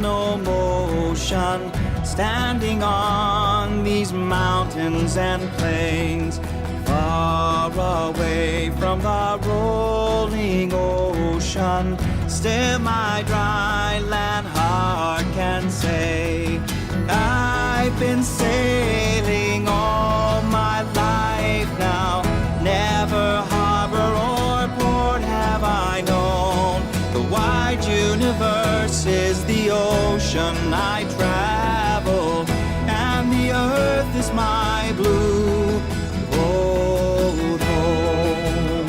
no motion, standing on these mountains and plains, far away from the rolling ocean. Still my dry land heart can say, I've been sailing all my life now. Never harbor or port have I known. The wide universe is the ocean I travel, and the earth is my blue old home.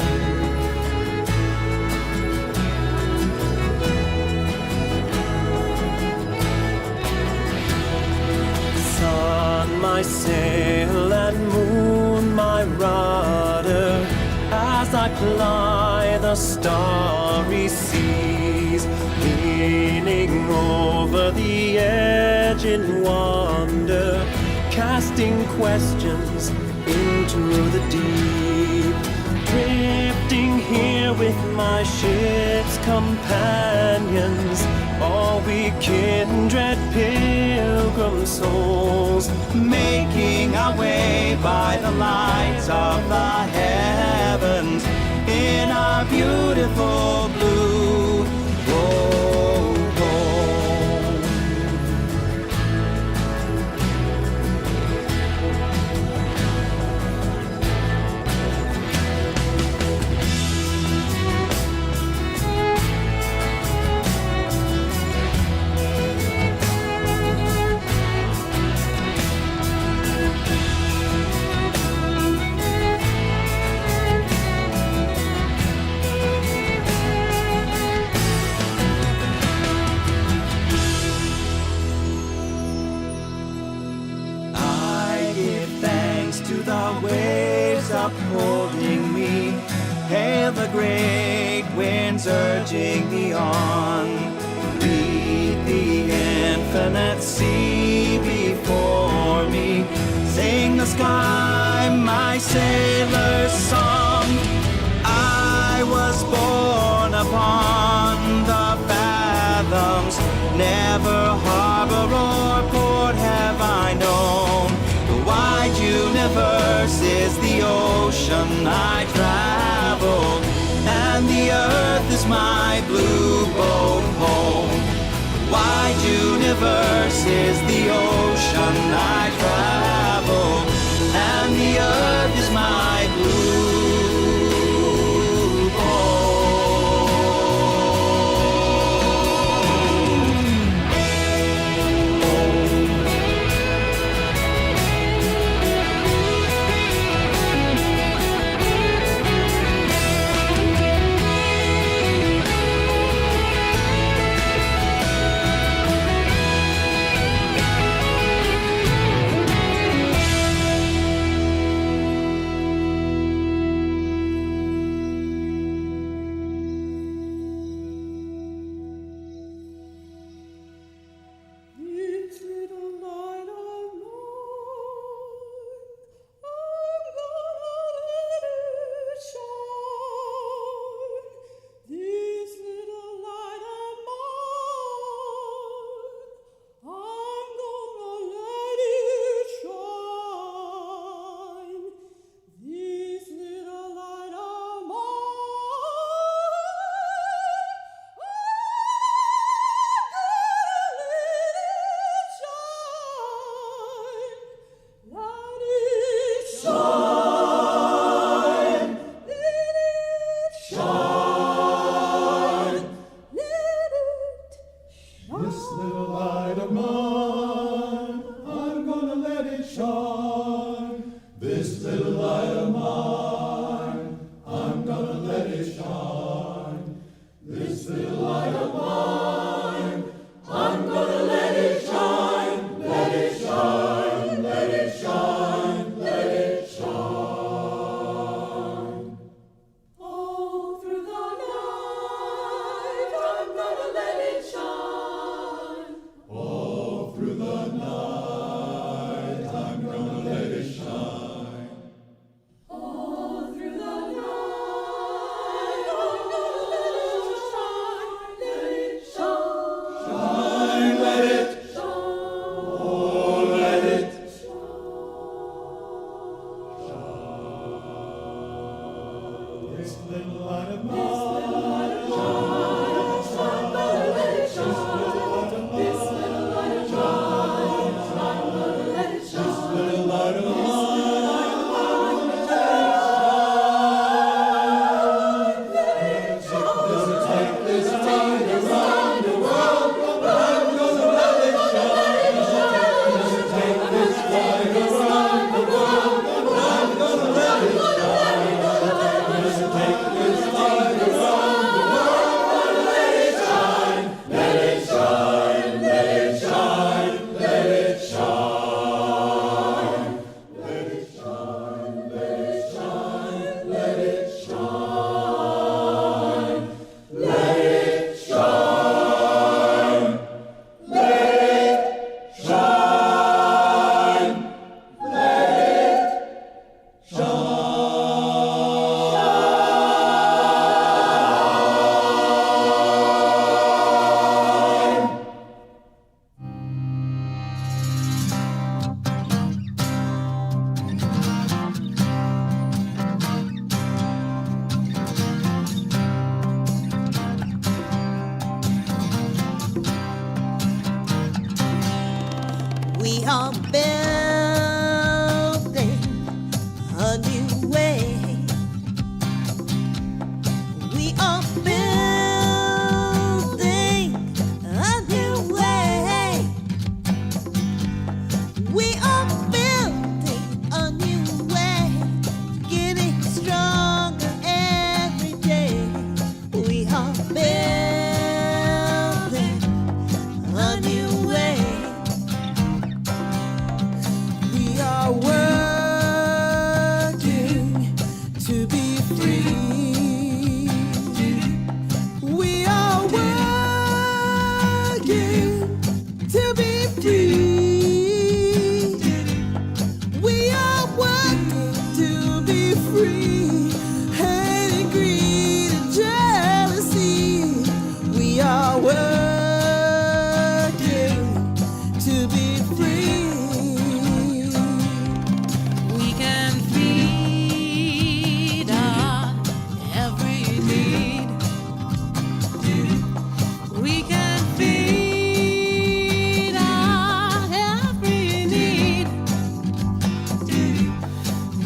Sun, my sail, and moon, my rudder, as I ply the starry seas, leaning over the edge in wonder, casting questions into the deep, drifting here with my ship's companions, all we kindred pilgrim souls, making our way by the lights of the heavens in our beautiful blue old home. Upholding me, hail the great winds urging me on. Read the infinite sea before me, sing the sky my sailor's song. I was born upon the fathoms, never harbor or port have I known. The wide universe is the ocean I travel, and the earth is my blue boat home. The wide universe is the ocean I travel, and the earth is my blue through the night, I'm gonna are building a new way. We are building a new way. We are building a new way, getting stronger every day. We are building a new way. We are working to be free. We are working to be free. We are working to be free. Hating, greed, and jealousy. We are working to be free. We can feed our every need. We can feed our every need.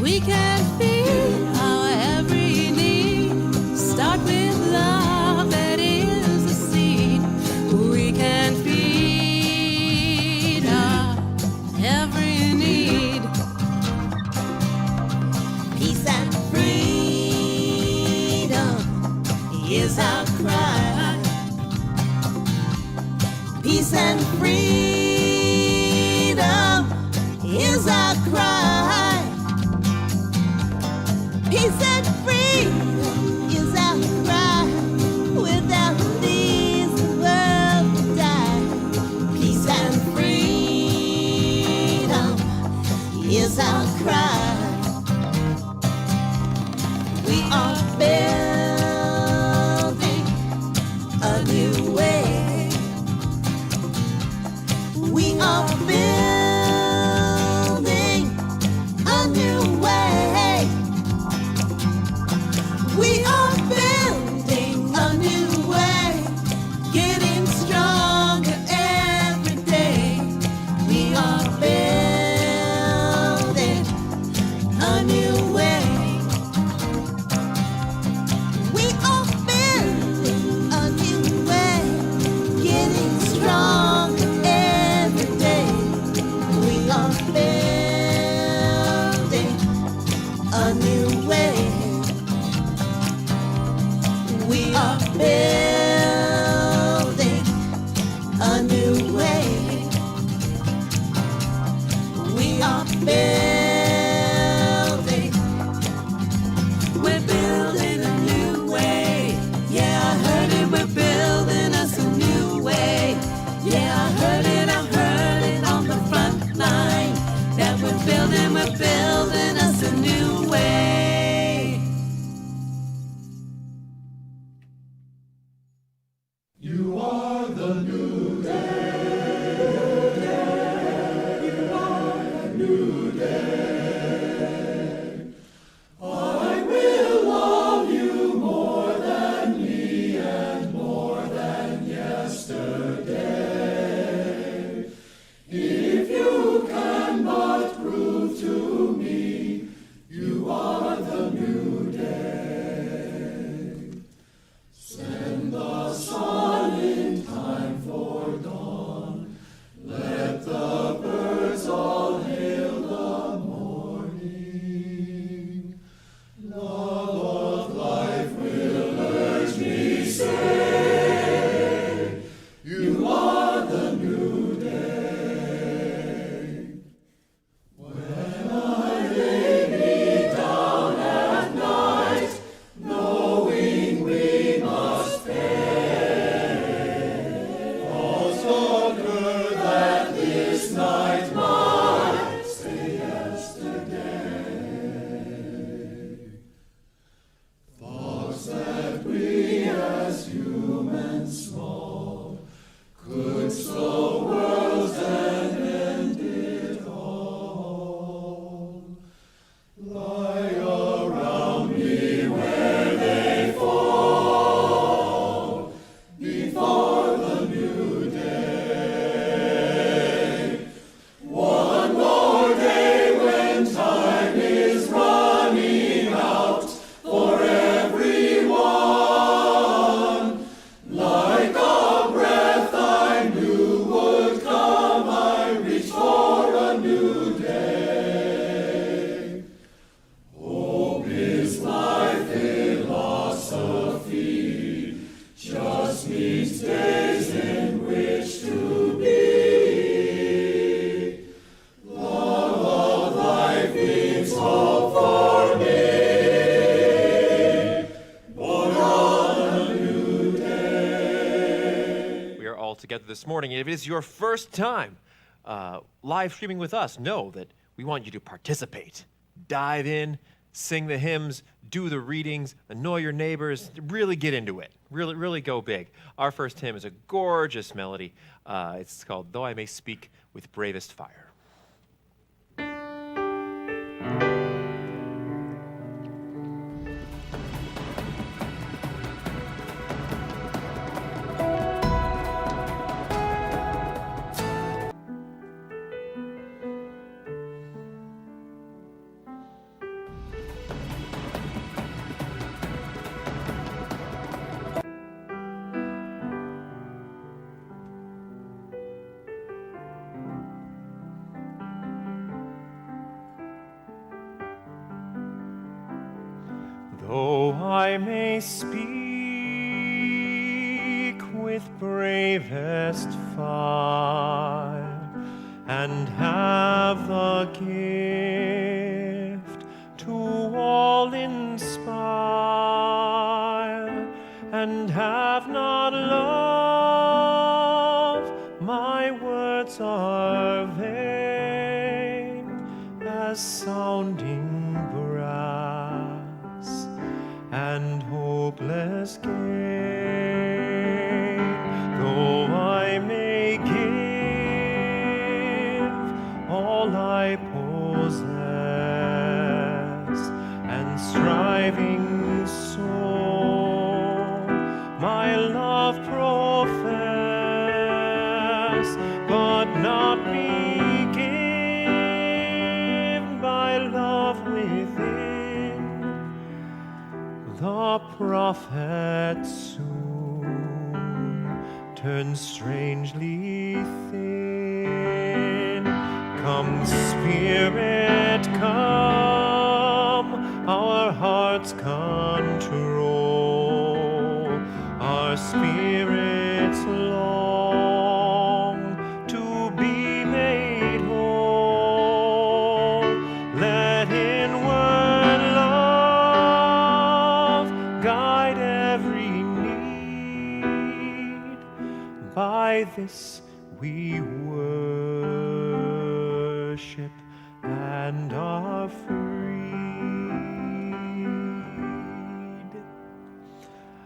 We can feed our every need. Start with love, that is the seed. We can feed our every need. Peace and freedom is our cry. Peace and freedom is our cry. Peace and freedom is our cry. Without these, the world will die. Peace and freedom is our cry. We are building a new way. We are building a new way. We are building a new way, getting stronger every day. We are building a new way. We are building a new way, getting stronger every day. We are building a new way. We are building a new way. We are building. We're building a new way. Yeah, I heard it. We're building us a new way. Yeah, I heard it on the front line. That we're building us a new way. You are the new day. You are the new day. I will love you more than me and more than yesterday. If you can but prove to me you are the new day. Send the sun in time for dawn. Let the birds all hail the morning. Love of life will urge me, say, you are the new day. When I lay me down at night, knowing we must pay, also good that this night might stay yesterday. Thoughts that we as humans small could so this morning. If it is your first time live streaming with us, know that we want you to participate. Dive in, sing the hymns, do the readings, annoy your neighbors, really get into it. Really go big. Our first hymn is a gorgeous melody. It's called Though I May Speak with Bravest Fire. Though I may speak with bravest fire and have the gift to all inspire and have not love, my words are vain as sounding brass and hopeless gain. Though I may give all I possess and striving soul my love profess, but not be given by love within, the prophet soon turns strangely thin. Come, Spirit, come, our hearts control, our spirits long to be made whole. Let inward love guide every need. By this we worship and are freed.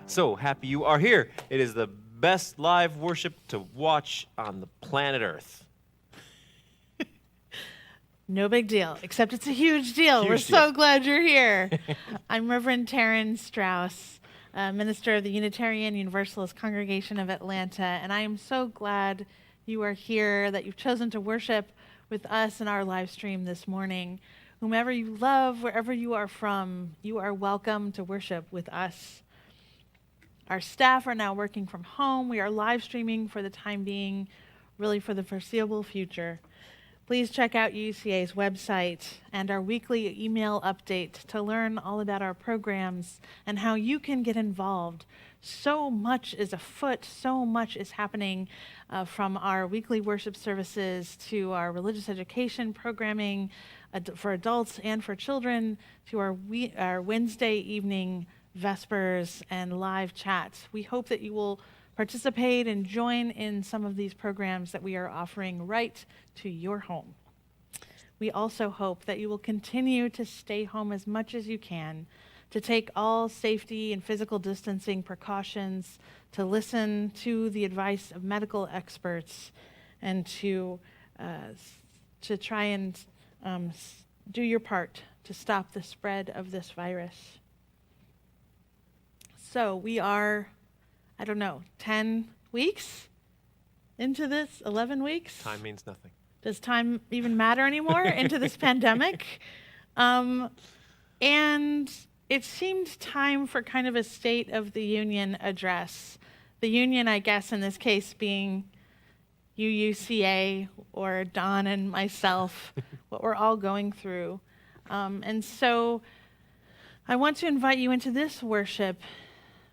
So happy you are here. It is the best live worship to watch on the planet Earth. No big deal, except it's a huge deal. Huge We're deal. so glad you're here. I'm Reverend Taryn Strauss, minister of the Unitarian Universalist Congregation of Atlanta, and I am so glad you are here, that you've chosen to worship with us in our live stream this morning. Whomever you love, wherever you are from, you are welcome to worship with us. Our staff are now working from home. We are live streaming for the time being, really for the foreseeable future. Please check out UUCA's website and our weekly email update to learn all about our programs and how you can get involved. So much is afoot, so much is happening from our weekly worship services to our religious education programming for adults and for children to our Wednesday evening Vespers and live chats. We hope that you will participate and join in some of these programs that we are offering right to your home. We also hope that you will continue to stay home as much as you can, to take all safety and physical distancing precautions, to listen to the advice of medical experts, and to try and do your part to stop the spread of this virus. So we are, 10 weeks into this, 11 weeks? Time means nothing. Does time even matter anymore into this pandemic? And it seemed time for kind of a State of the Union address. The union, I guess, in this case being UUCA or Don and myself, what we're all going through. And so I want to invite you into this worship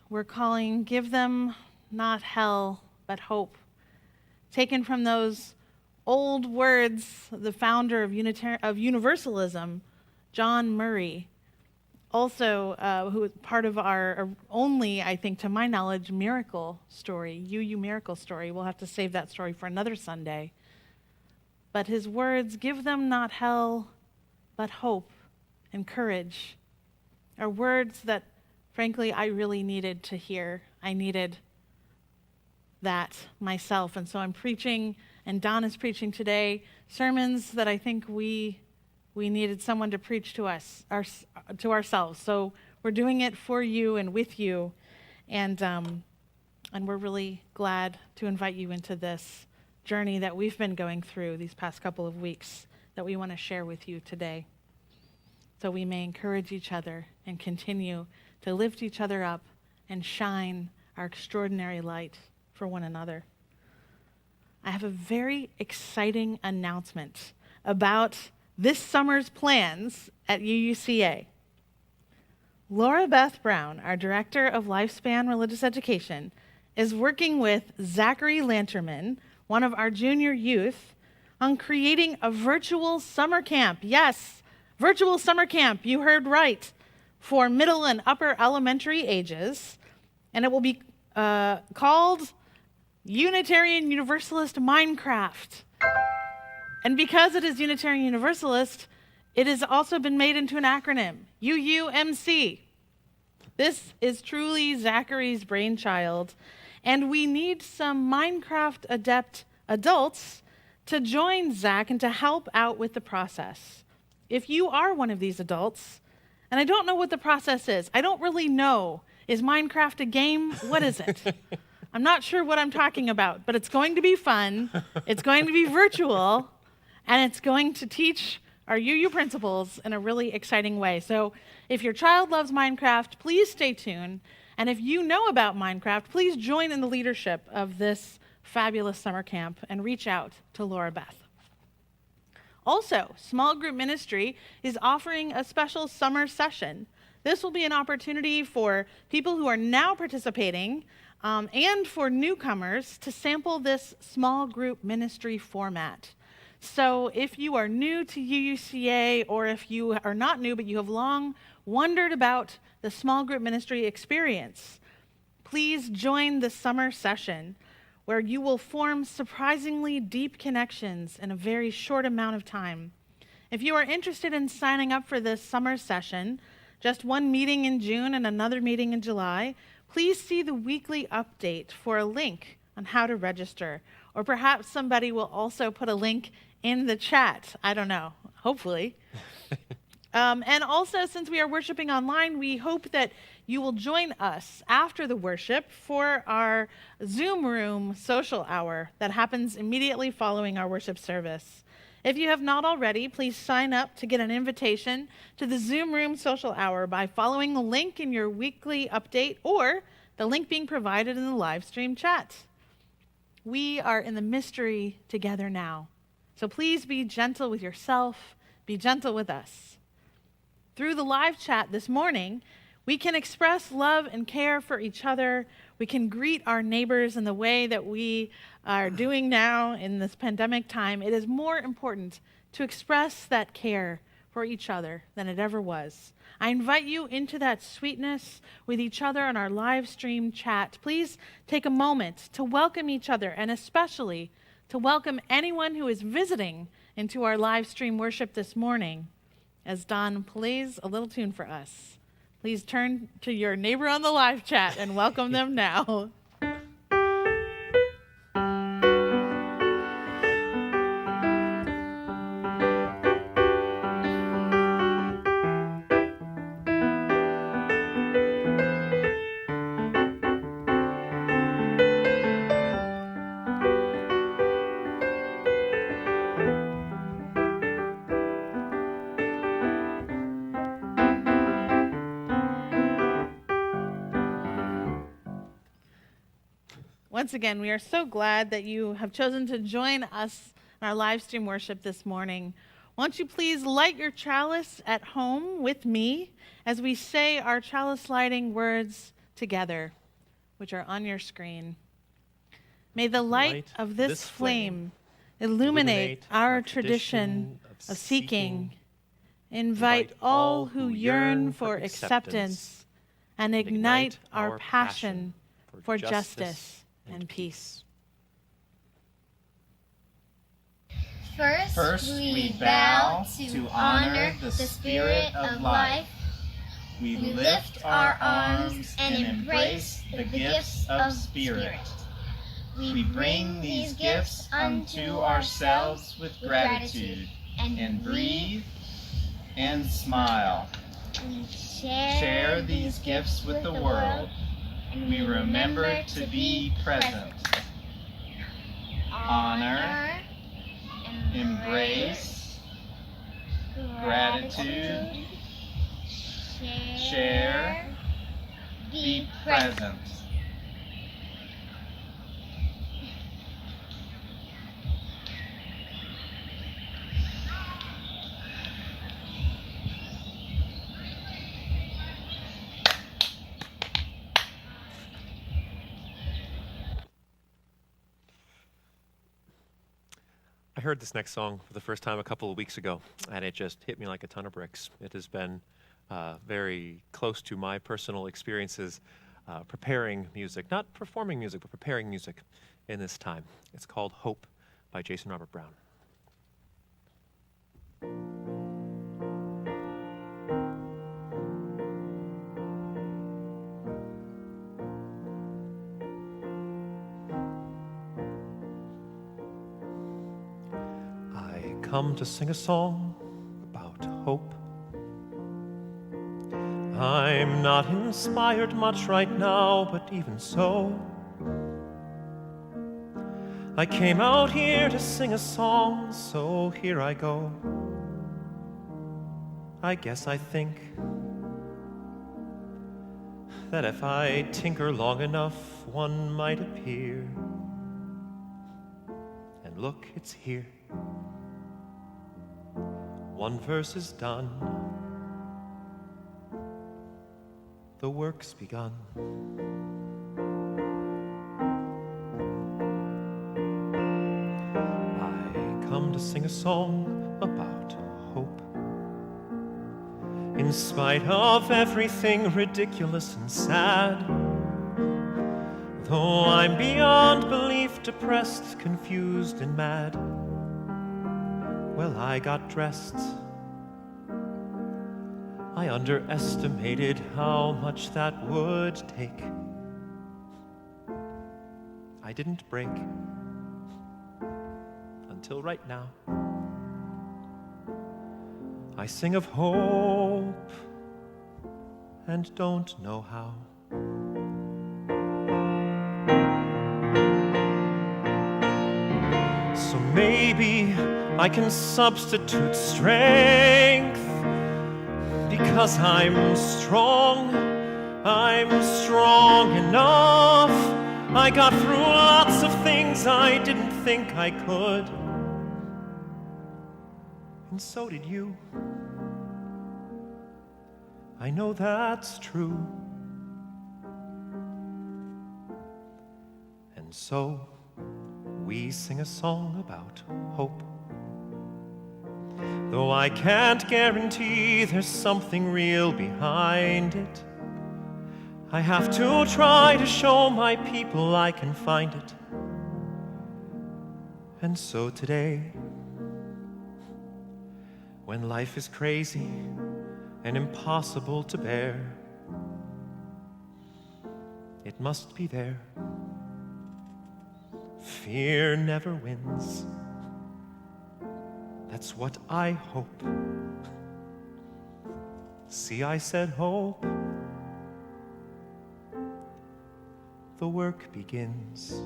we're calling Give Them Not Hell, But Hope, taken from those old words, the founder of Universalism, John Murray, also who is part of our only, I think, to my knowledge, miracle story, UU miracle story. We'll have to save that story for another Sunday. But his words, "Give them not hell, but hope and courage," are words that, frankly, I really needed to hear. I needed that myself. And so I'm preaching, and Don is preaching today, sermons that I think we needed someone to preach to us, to ourselves. So we're doing it for you and with you, and we're really glad to invite you into this journey that we've been going through these past couple of weeks that we want to share with you today, so we may encourage each other and continue to lift each other up and shine our extraordinary light for one another. I have a very exciting announcement about this summer's plans at UUCA. Laura Beth Brown, our Director of Lifespan Religious Education, is working with Zachary Lanterman, one of our junior youth, on creating a virtual summer camp. Yes, virtual summer camp, you heard right, for middle and upper elementary ages. And it will be called Unitarian Universalist Minecraft. And because it is Unitarian Universalist, it has also been made into an acronym, UUMC. This is truly Zachary's brainchild, and we need some Minecraft adept adults to join Zach and to help out with the process. If you are one of these adults, and I don't know what the process is, I don't really know. Is Minecraft a game? What is it? I'm not sure what I'm talking about, but it's going to be fun. It's going to be virtual, and it's going to teach our UU principles in a really exciting way. So if your child loves Minecraft, please stay tuned. And if you know about Minecraft, please join in the leadership of this fabulous summer camp and reach out to Laura Beth. Also, small group ministry is offering a special summer session. This will be an opportunity for people who are now participating and for newcomers to sample this small group ministry format. So if you are new to UUCA, or if you are not new but you have long wondered about the small group ministry experience, please join the summer session where you will form surprisingly deep connections in a very short amount of time. If you are interested in signing up for this summer session, just one meeting in June and another meeting in July, please see the weekly update for a link on how to register. Or perhaps somebody will also put a link in the chat. I don't know, hopefully. And also, since we are worshiping online, we hope that you will join us after the worship for our Zoom room social hour that happens immediately following our worship service. If you have not already, please sign up to get an invitation to the Zoom room social hour by following the link in your weekly update or the link being provided in the live stream chat. We are in the mystery together now. So please be gentle with yourself, be gentle with us. Through the live chat this morning, we can express love and care for each other. We can greet our neighbors in the way that we are doing now in this pandemic time. It is more important to express that care for each other than it ever was. I invite you into that sweetness with each other on our live stream chat. Please take a moment to welcome each other, and especially to welcome anyone who is visiting into our live stream worship this morning as Don plays a little tune for us. Please turn to your neighbor on the live chat and welcome them now. Once again, we are so glad that you have chosen to join us in our live stream worship this morning. Won't you please light your chalice at home with me as we say our chalice lighting words together, which are on your screen. May the light of this flame illuminate our tradition of seeking Invite all who yearn for acceptance and ignite our passion for justice and peace. First, we bow to honor the spirit of life. We lift our arms and embrace the gifts of spirit. We bring these gifts unto ourselves with gratitude and breathe and smile. Share these gifts with the world. We remember to be present. Honor, embrace, gratitude, share, be present. I heard this next song for the first time a couple of weeks ago, and it just hit me like a ton of bricks. It has been very close to my personal experiences preparing music, not performing music, but preparing music in this time. It's called Hope by Jason Robert Brown. Come to sing a song about hope. I'm not inspired much right now, but even so, I came out here to sing a song, so here I go. I guess I think that if I tinker long enough, one might appear. And look, it's here. One verse is done, the work's begun. I come to sing a song about hope. In spite of everything ridiculous and sad, though I'm beyond belief depressed, confused and mad, well, I got dressed. I underestimated how much that would take. I didn't break until right now. I sing of hope and don't know how. So maybe I can substitute strength, because I'm strong enough. I got through lots of things I didn't think I could, and so did you. I know that's true. And so we sing a song about hope. Though I can't guarantee there's something real behind it, I have to try to show my people I can find it. And so today, when life is crazy and impossible to bear, it must be there. Fear never wins. That's what I hope. See, I said hope. The work begins.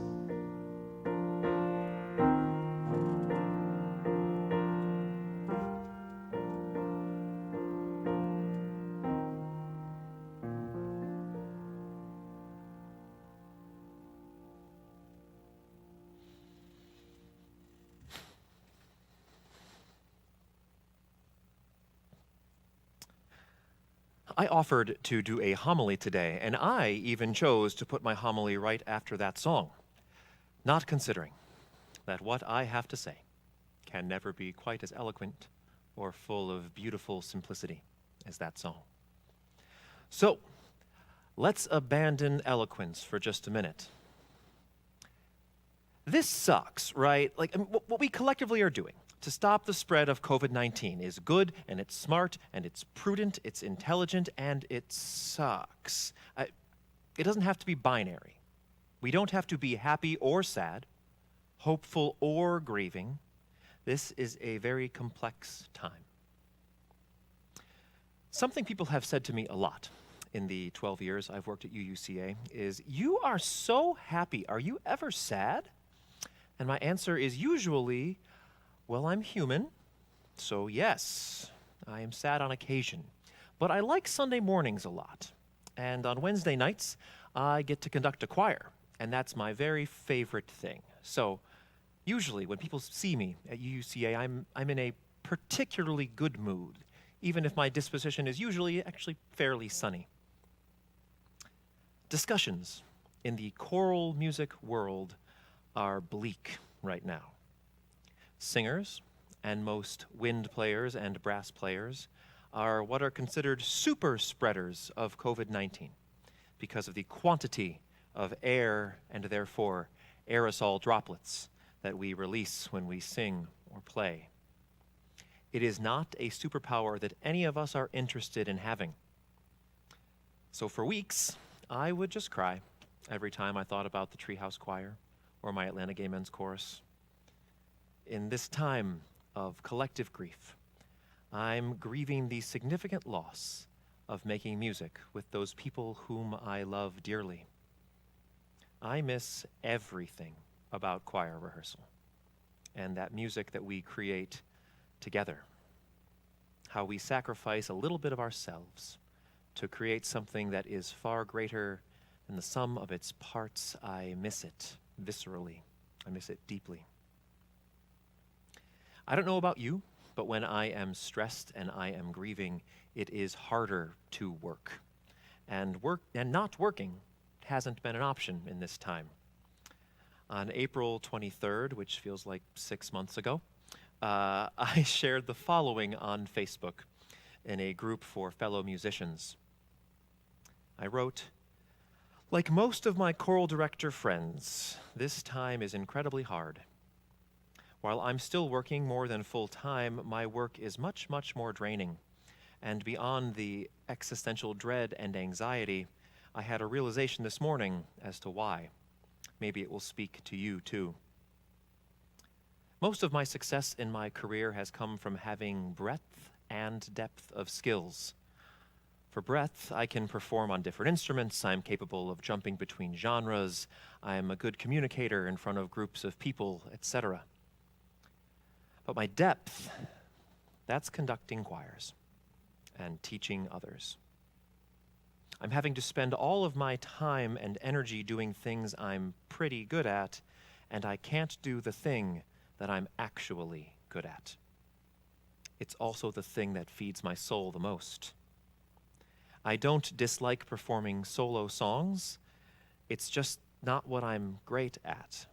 I offered to do a homily today, and I even chose to put my homily right after that song, not considering that what I have to say can never be quite as eloquent or full of beautiful simplicity as that song. So, let's abandon eloquence for just a minute. This sucks, right? What we collectively are doing to stop the spread of COVID-19 is good, and it's smart, and it's prudent, it's intelligent, and it sucks. It doesn't have to be binary. We don't have to be happy or sad, hopeful or grieving. This is a very complex time. Something people have said to me a lot in the 12 years I've worked at UUCA is, "You are so happy. Are you ever sad?" And my answer is usually, well, I'm human, so yes, I am sad on occasion. But I like Sunday mornings a lot. And on Wednesday nights, I get to conduct a choir, and that's my very favorite thing. So usually when people see me at UUCA, I'm in a particularly good mood, even if my disposition is usually actually fairly sunny. Discussions in the choral music world are bleak right now. Singers, and most wind players and brass players, are what are considered super spreaders of COVID-19 because of the quantity of air and therefore aerosol droplets that we release when we sing or play. It is not a superpower that any of us are interested in having. So for weeks, I would just cry every time I thought about the Treehouse Choir or my Atlanta Gay Men's Chorus. In this time of collective grief, I'm grieving the significant loss of making music with those people whom I love dearly. I miss everything about choir rehearsal and that music that we create together. How we sacrifice a little bit of ourselves to create something that is far greater than the sum of its parts. I miss it viscerally. I miss it deeply. I don't know about you, but when I am stressed and I am grieving, it is harder to work. And not working hasn't been an option in this time. On April 23rd, which feels like 6 months ago, I shared the following on Facebook in a group for fellow musicians. I wrote, "Like most of my choral director friends, this time is incredibly hard. While I'm still working more than full time, my work is much, much more draining. And beyond the existential dread and anxiety, I had a realization this morning as to why. Maybe it will speak to you too. Most of my success in my career has come from having breadth and depth of skills. For breadth, I can perform on different instruments, I'm capable of jumping between genres, I'm a good communicator in front of groups of people, etc. But my depth, that's conducting choirs and teaching others. I'm having to spend all of my time and energy doing things I'm pretty good at, and I can't do the thing that I'm actually good at. It's also the thing that feeds my soul the most. I don't dislike performing solo songs. It's just not what I'm great at.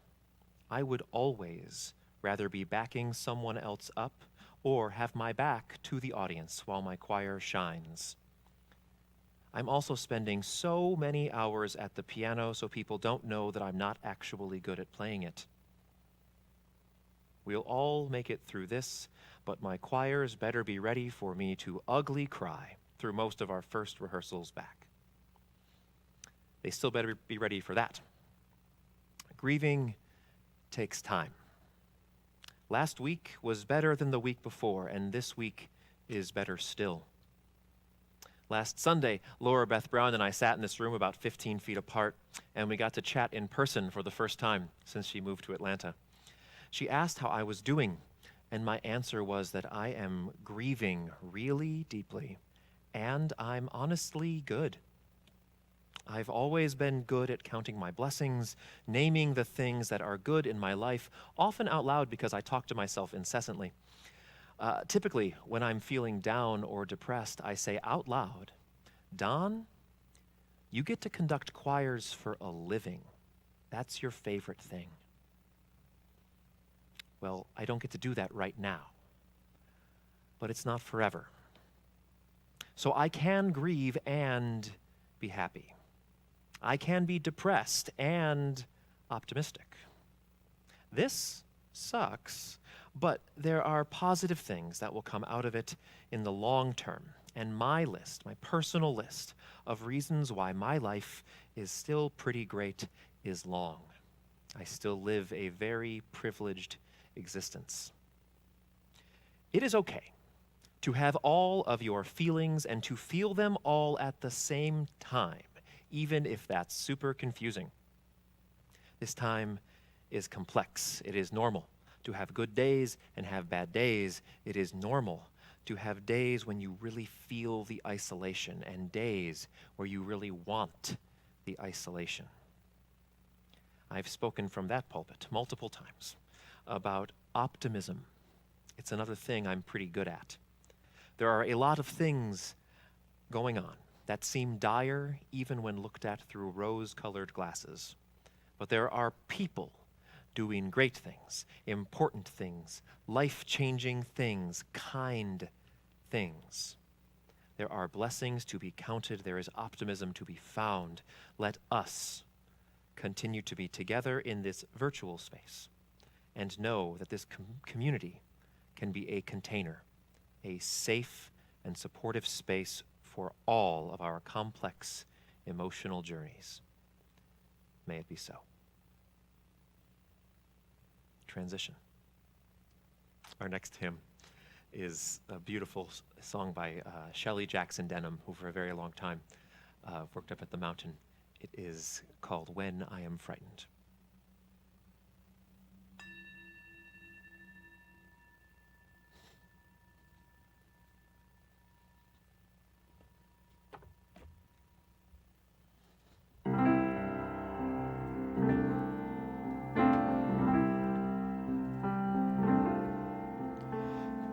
I would always rather be backing someone else up or have my back to the audience while my choir shines. I'm also spending so many hours at the piano so people don't know that I'm not actually good at playing it. We'll all make it through this, but my choirs better be ready for me to ugly cry through most of our first rehearsals back. They still better be ready for that. Grieving takes time. Last week was better than the week before, and this week is better still. Last Sunday, Laura Beth Brown and I sat in this room about 15 feet apart, and we got to chat in person for the first time since she moved to Atlanta. She asked how I was doing, and my answer was that I am grieving really deeply, and I'm honestly good. I've always been good at counting my blessings, naming the things that are good in my life, often out loud because I talk to myself incessantly. Typically, when I'm feeling down or depressed, I say out loud, "Don, you get to conduct choirs for a living. That's your favorite thing." Well, I don't get to do that right now. but it's not forever. So I can grieve and be happy. I can be depressed and optimistic. This sucks, but there are positive things that will come out of it in the long term. And my personal list of reasons why my life is still pretty great is long. I still live a very privileged existence. It is okay to have all of your feelings and to feel them all at the same time, even if that's super confusing. This time is complex. It is normal to have good days and have bad days. It is normal to have days when you really feel the isolation and days where you really want the isolation. I've spoken from that pulpit multiple times about optimism. It's another thing I'm pretty good at. There are a lot of things going on that seem dire even when looked at through rose-colored glasses. But there are people doing great things, important things, life-changing things, kind things. There are blessings to be counted. There is optimism to be found. Let us continue to be together in this virtual space and know that this community can be a container, a safe and supportive space for all of our complex emotional journeys. May it be so. Transition. Our next hymn is a beautiful song by Shelley Jackson Denham, who for a very long time worked up at the Mountain. It is called When I Am Frightened.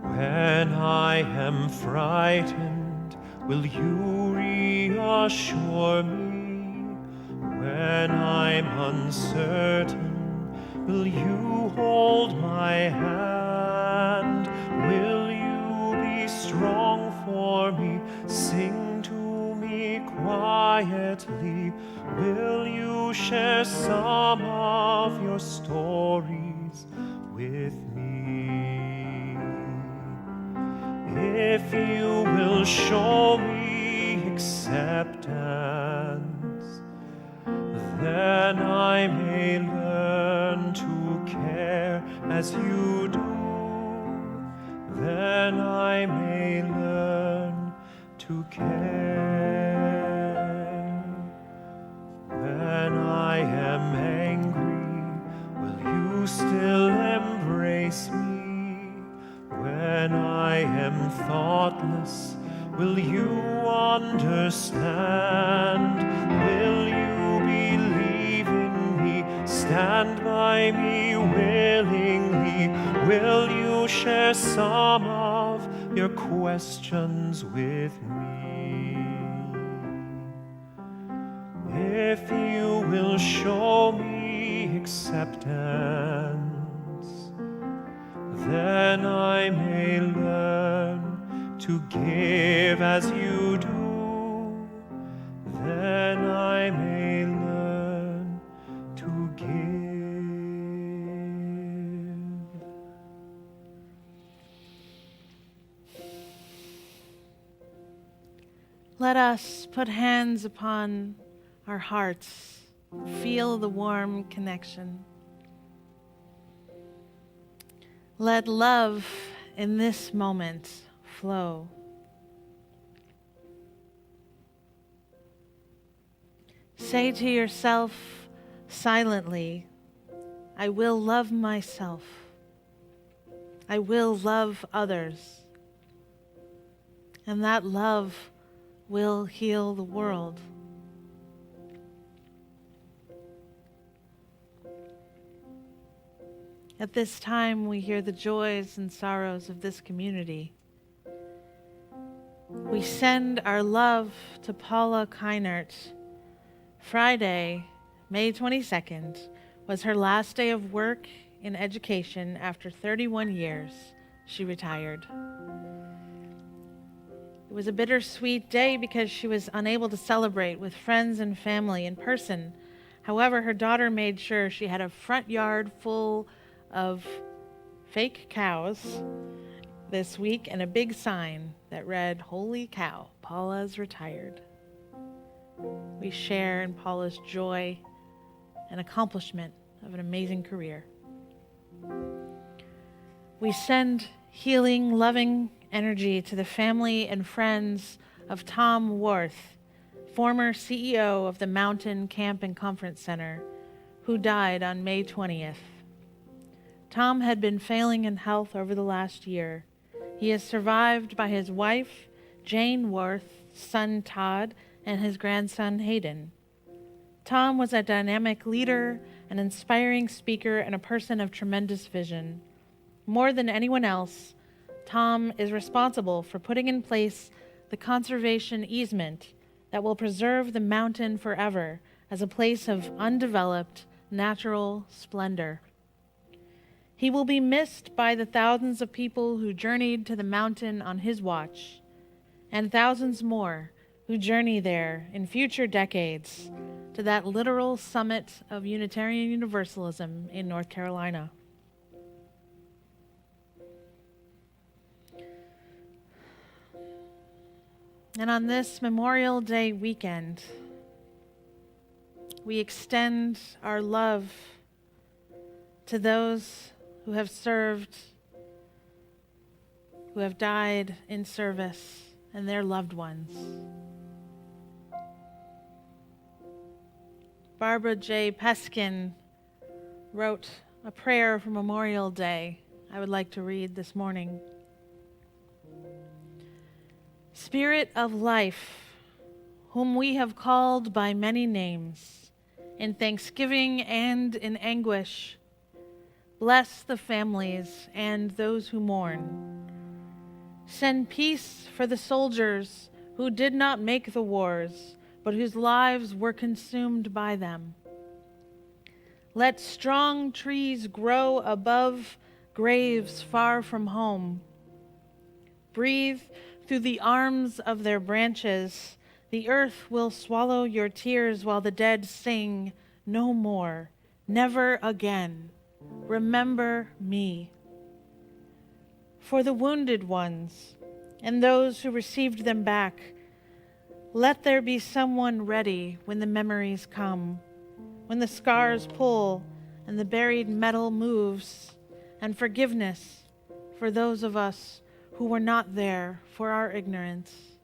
When I am frightened, will you reassure me? When I'm uncertain, will you hold my hand? Will you be strong for me? Sing to me quietly. Will you share some of your stories with me? If you will show me acceptance, then I may learn to care as you do. Then I may learn to care. When I am angry, will you still embrace me? When I am thoughtless, will you understand? Will you believe in me, stand by me willingly? Will you share some of your questions with me? If you will show me acceptance, then I may learn to give as you do. Then I may learn to give. Let us put hands upon our hearts, feel the warm connection. Let love in this moment flow. Say to yourself silently, I will love myself. I will love others. And that love will heal the world. At this time, we hear the joys and sorrows of this community. We send our love to Paula Keinert. Friday, May 22nd, was her last day of work in education. After 31 years, she retired. It was a bittersweet day because she was unable to celebrate with friends and family in person. However, her daughter made sure she had a front yard full of fake cows this week and a big sign that read, "Holy cow, Paula's retired." We share in Paula's joy and accomplishment of an amazing career. We send healing, loving energy to the family and friends of Tom Worth, former CEO of the Mountain Camp and Conference Center, who died on May 20th. Tom had been failing in health over the last year. He is survived by his wife, Jane Worth, son Todd, and his grandson Hayden. Tom was a dynamic leader, an inspiring speaker, and a person of tremendous vision. More than anyone else, Tom is responsible for putting in place the conservation easement that will preserve the mountain forever as a place of undeveloped natural splendor. He will be missed by the thousands of people who journeyed to the mountain on his watch, and thousands more who journey there in future decades to that literal summit of Unitarian Universalism in North Carolina. And on this Memorial Day weekend, we extend our love to those who have served, who have died in service, and their loved ones. Barbara J. Peskin wrote a prayer for Memorial Day I would like to read this morning. Spirit of life, whom we have called by many names, in thanksgiving and in anguish, bless the families and those who mourn. Send peace for the soldiers who did not make the wars, but whose lives were consumed by them. Let strong trees grow above graves far from home. Breathe through the arms of their branches. The earth will swallow your tears while the dead sing, "No more, never again. Remember me." For the wounded ones and those who received them back, let there be someone ready when the memories come, when the scars pull and the buried metal moves, and forgiveness for those of us who were not there for our ignorance.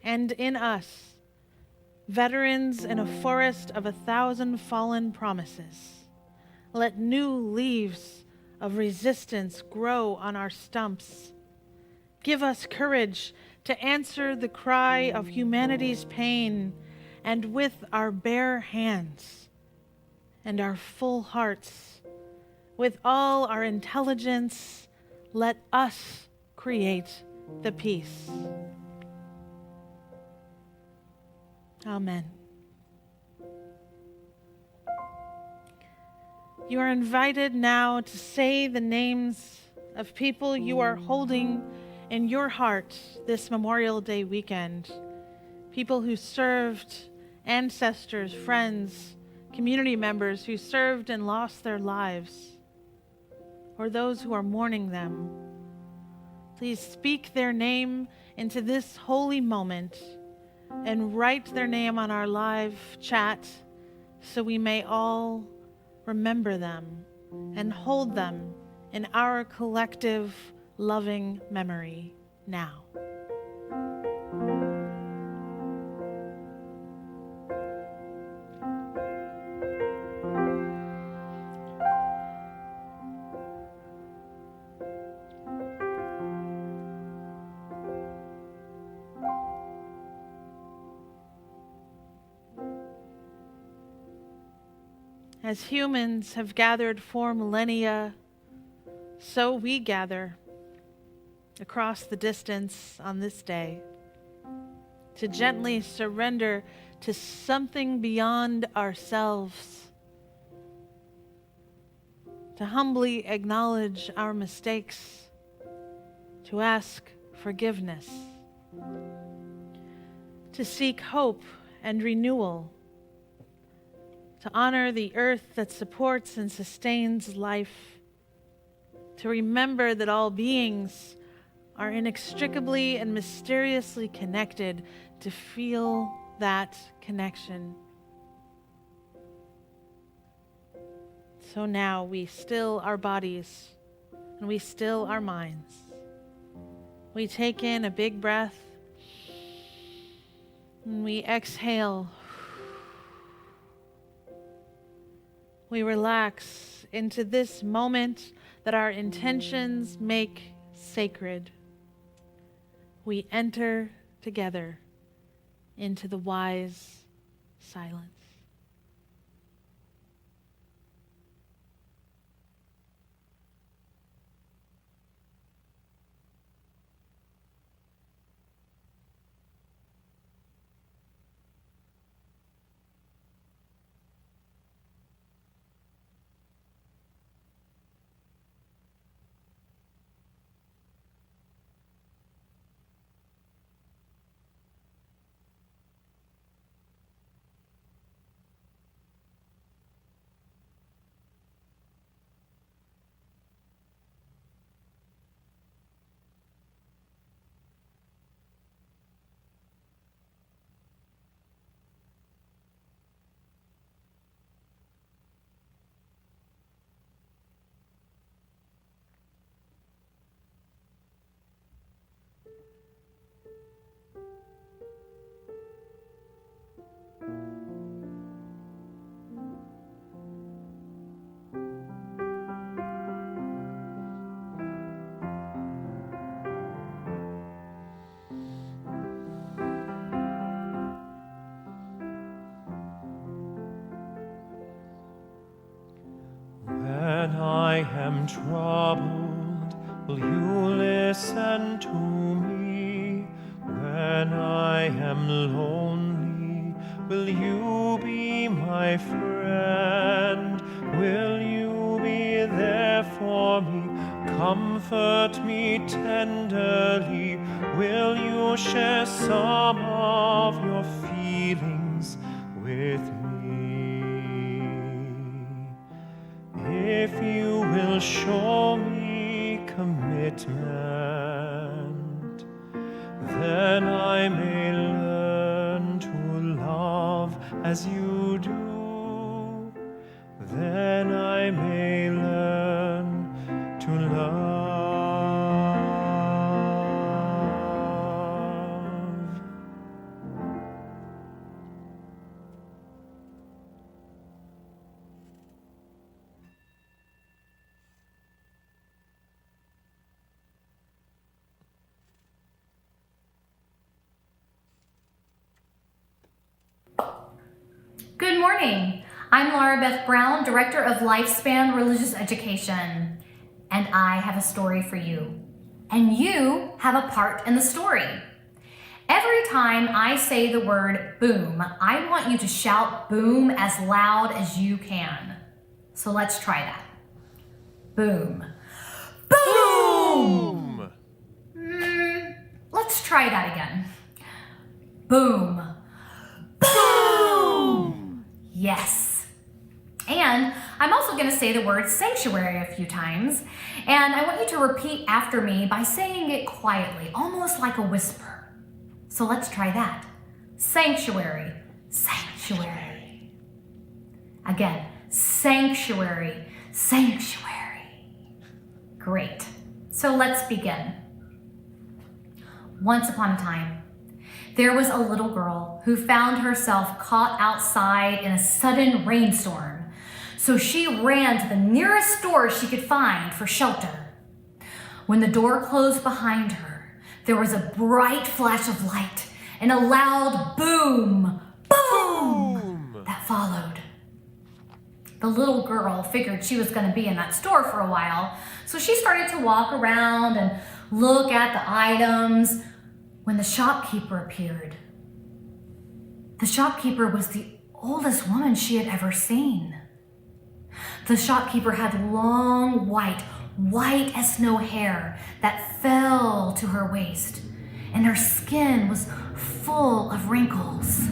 And in us, veterans in a forest of 1,000 fallen promises, let new leaves of resistance grow on our stumps. Give us courage to answer the cry of humanity's pain, and with our bare hands and our full hearts, with all our intelligence, let us create the peace. Amen. You are invited now to say the names of people you are holding in your heart this Memorial Day weekend. People who served, ancestors, friends, community members who served and lost their lives, or those who are mourning them. Please speak their name into this holy moment and write their name on our live chat so we may all remember them and hold them in our collective loving memory now. As humans have gathered for millennia, so we gather across the distance on this day to gently surrender to something beyond ourselves, to humbly acknowledge our mistakes, to ask forgiveness, to seek hope and renewal, to honor the earth that supports and sustains life, to remember that all beings are inextricably and mysteriously connected, to feel that connection. So now we still our bodies and we still our minds. We take in a big breath and we exhale. We relax into this moment that our intentions make sacred. We enter together into the wise silence. When I am troubled, will you listen to me? When I am lonely, will you be my friend? Will you be there for me? Comfort me tenderly. Will you share some of your feelings with me? If you will show me commitment, then I may learn to love as you do. Then I may learn to love. Good morning. I'm Laura Beth Brown, Director of Lifespan Religious Education, and I have a story for you. And you have a part in the story. Every time I say the word boom, I want you to shout boom as loud as you can. So let's try that. Boom. Boom! Let's try that again. Boom. Boom! Yes. And I'm also going to say the word sanctuary a few times, and I want you to repeat after me by saying it quietly, almost like a whisper. So let's try that. Sanctuary, sanctuary. Again, sanctuary, sanctuary. Great. So let's begin. Once upon a time, there was a little girl who found herself caught outside in a sudden rainstorm. So she ran to the nearest store she could find for shelter. When the door closed behind her, there was a bright flash of light and a loud boom, boom, that followed. The little girl figured she was going to be in that store for a while, so she started to walk around and look at the items when the shopkeeper appeared. The shopkeeper was the oldest woman she had ever seen. The shopkeeper had long, white, white as snow hair that fell to her waist, and her skin was full of wrinkles.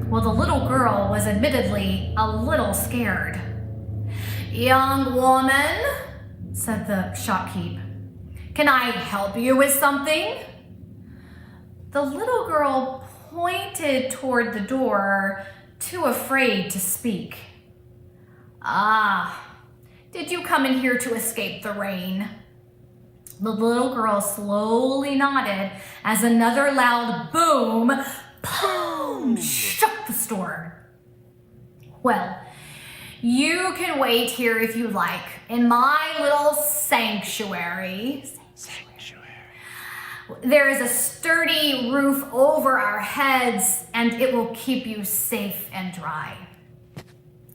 Well, the little girl was admittedly a little scared. "Young woman," said the shopkeep, "can I help you with something?" The little girl pointed toward the door, too afraid to speak. "Ah, did you come in here to escape the rain?" The little girl slowly nodded as another loud boom, boom, shook the store. "Well, you can wait here if you like, in my little sanctuary. There is a sturdy roof over our heads, and it will keep you safe and dry."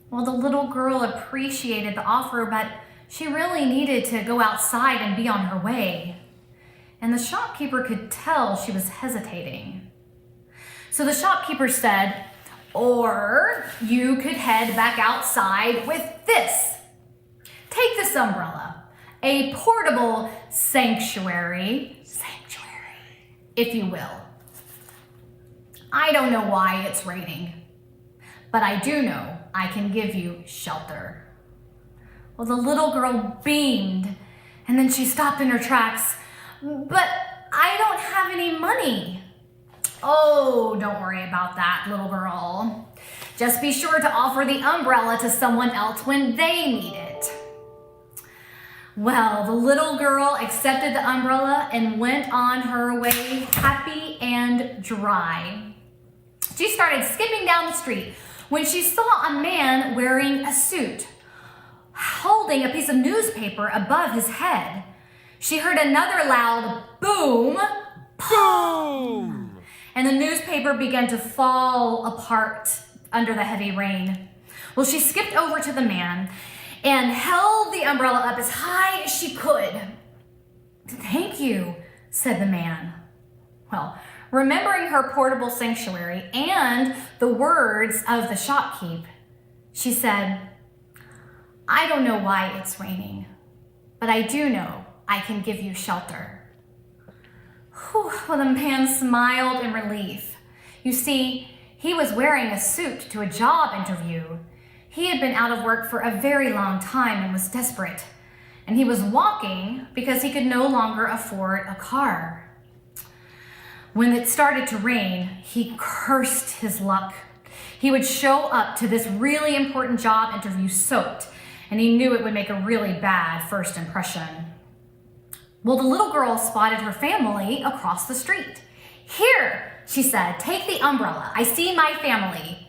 Well, the little girl appreciated the offer, but she really needed to go outside and be on her way. And the shopkeeper could tell she was hesitating. So the shopkeeper said, "Or you could head back outside with this. Take this umbrella, a portable sanctuary, if you will. I don't know why it's raining, but I do know I can give you shelter." Well, the little girl beamed, and then she stopped in her tracks. "But I don't have any money." "Oh, don't worry about that, little girl. Just be sure to offer the umbrella to someone else when they need it." Well, the little girl accepted the umbrella and went on her way happy and dry. She started skipping down the street when she saw a man wearing a suit, holding a piece of newspaper above his head. She heard another loud boom, boom, and the newspaper began to fall apart under the heavy rain. Well, she skipped over to the man and held the umbrella up as high as she could. "Thank you," said the man. Well, remembering her portable sanctuary and the words of the shopkeep, she said, "I don't know why it's raining, but I do know I can give you shelter." Whew, well, the man smiled in relief. You see, he was wearing a suit to a job interview. He had been out of work for a very long time and was desperate, and he was walking because he could no longer afford a car. When it started to rain, he cursed his luck. He would show up to this really important job interview soaked, and he knew it would make a really bad first impression. Well, the little girl spotted her family across the street. "Here," she said, "take the umbrella. I see my family."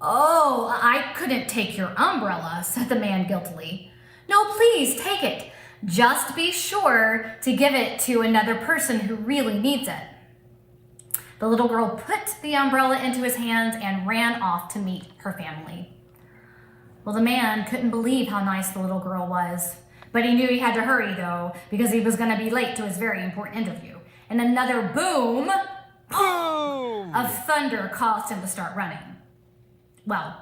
"Oh, I couldn't take your umbrella," said the man guiltily. "No, please take it. Just be sure to give it to another person who really needs it." The little girl put the umbrella into his hands and ran off to meet her family. Well, the man couldn't believe how nice the little girl was, but he knew he had to hurry though, because he was going to be late to his very important interview. And another boom, boom of thunder caused him to start running. Well,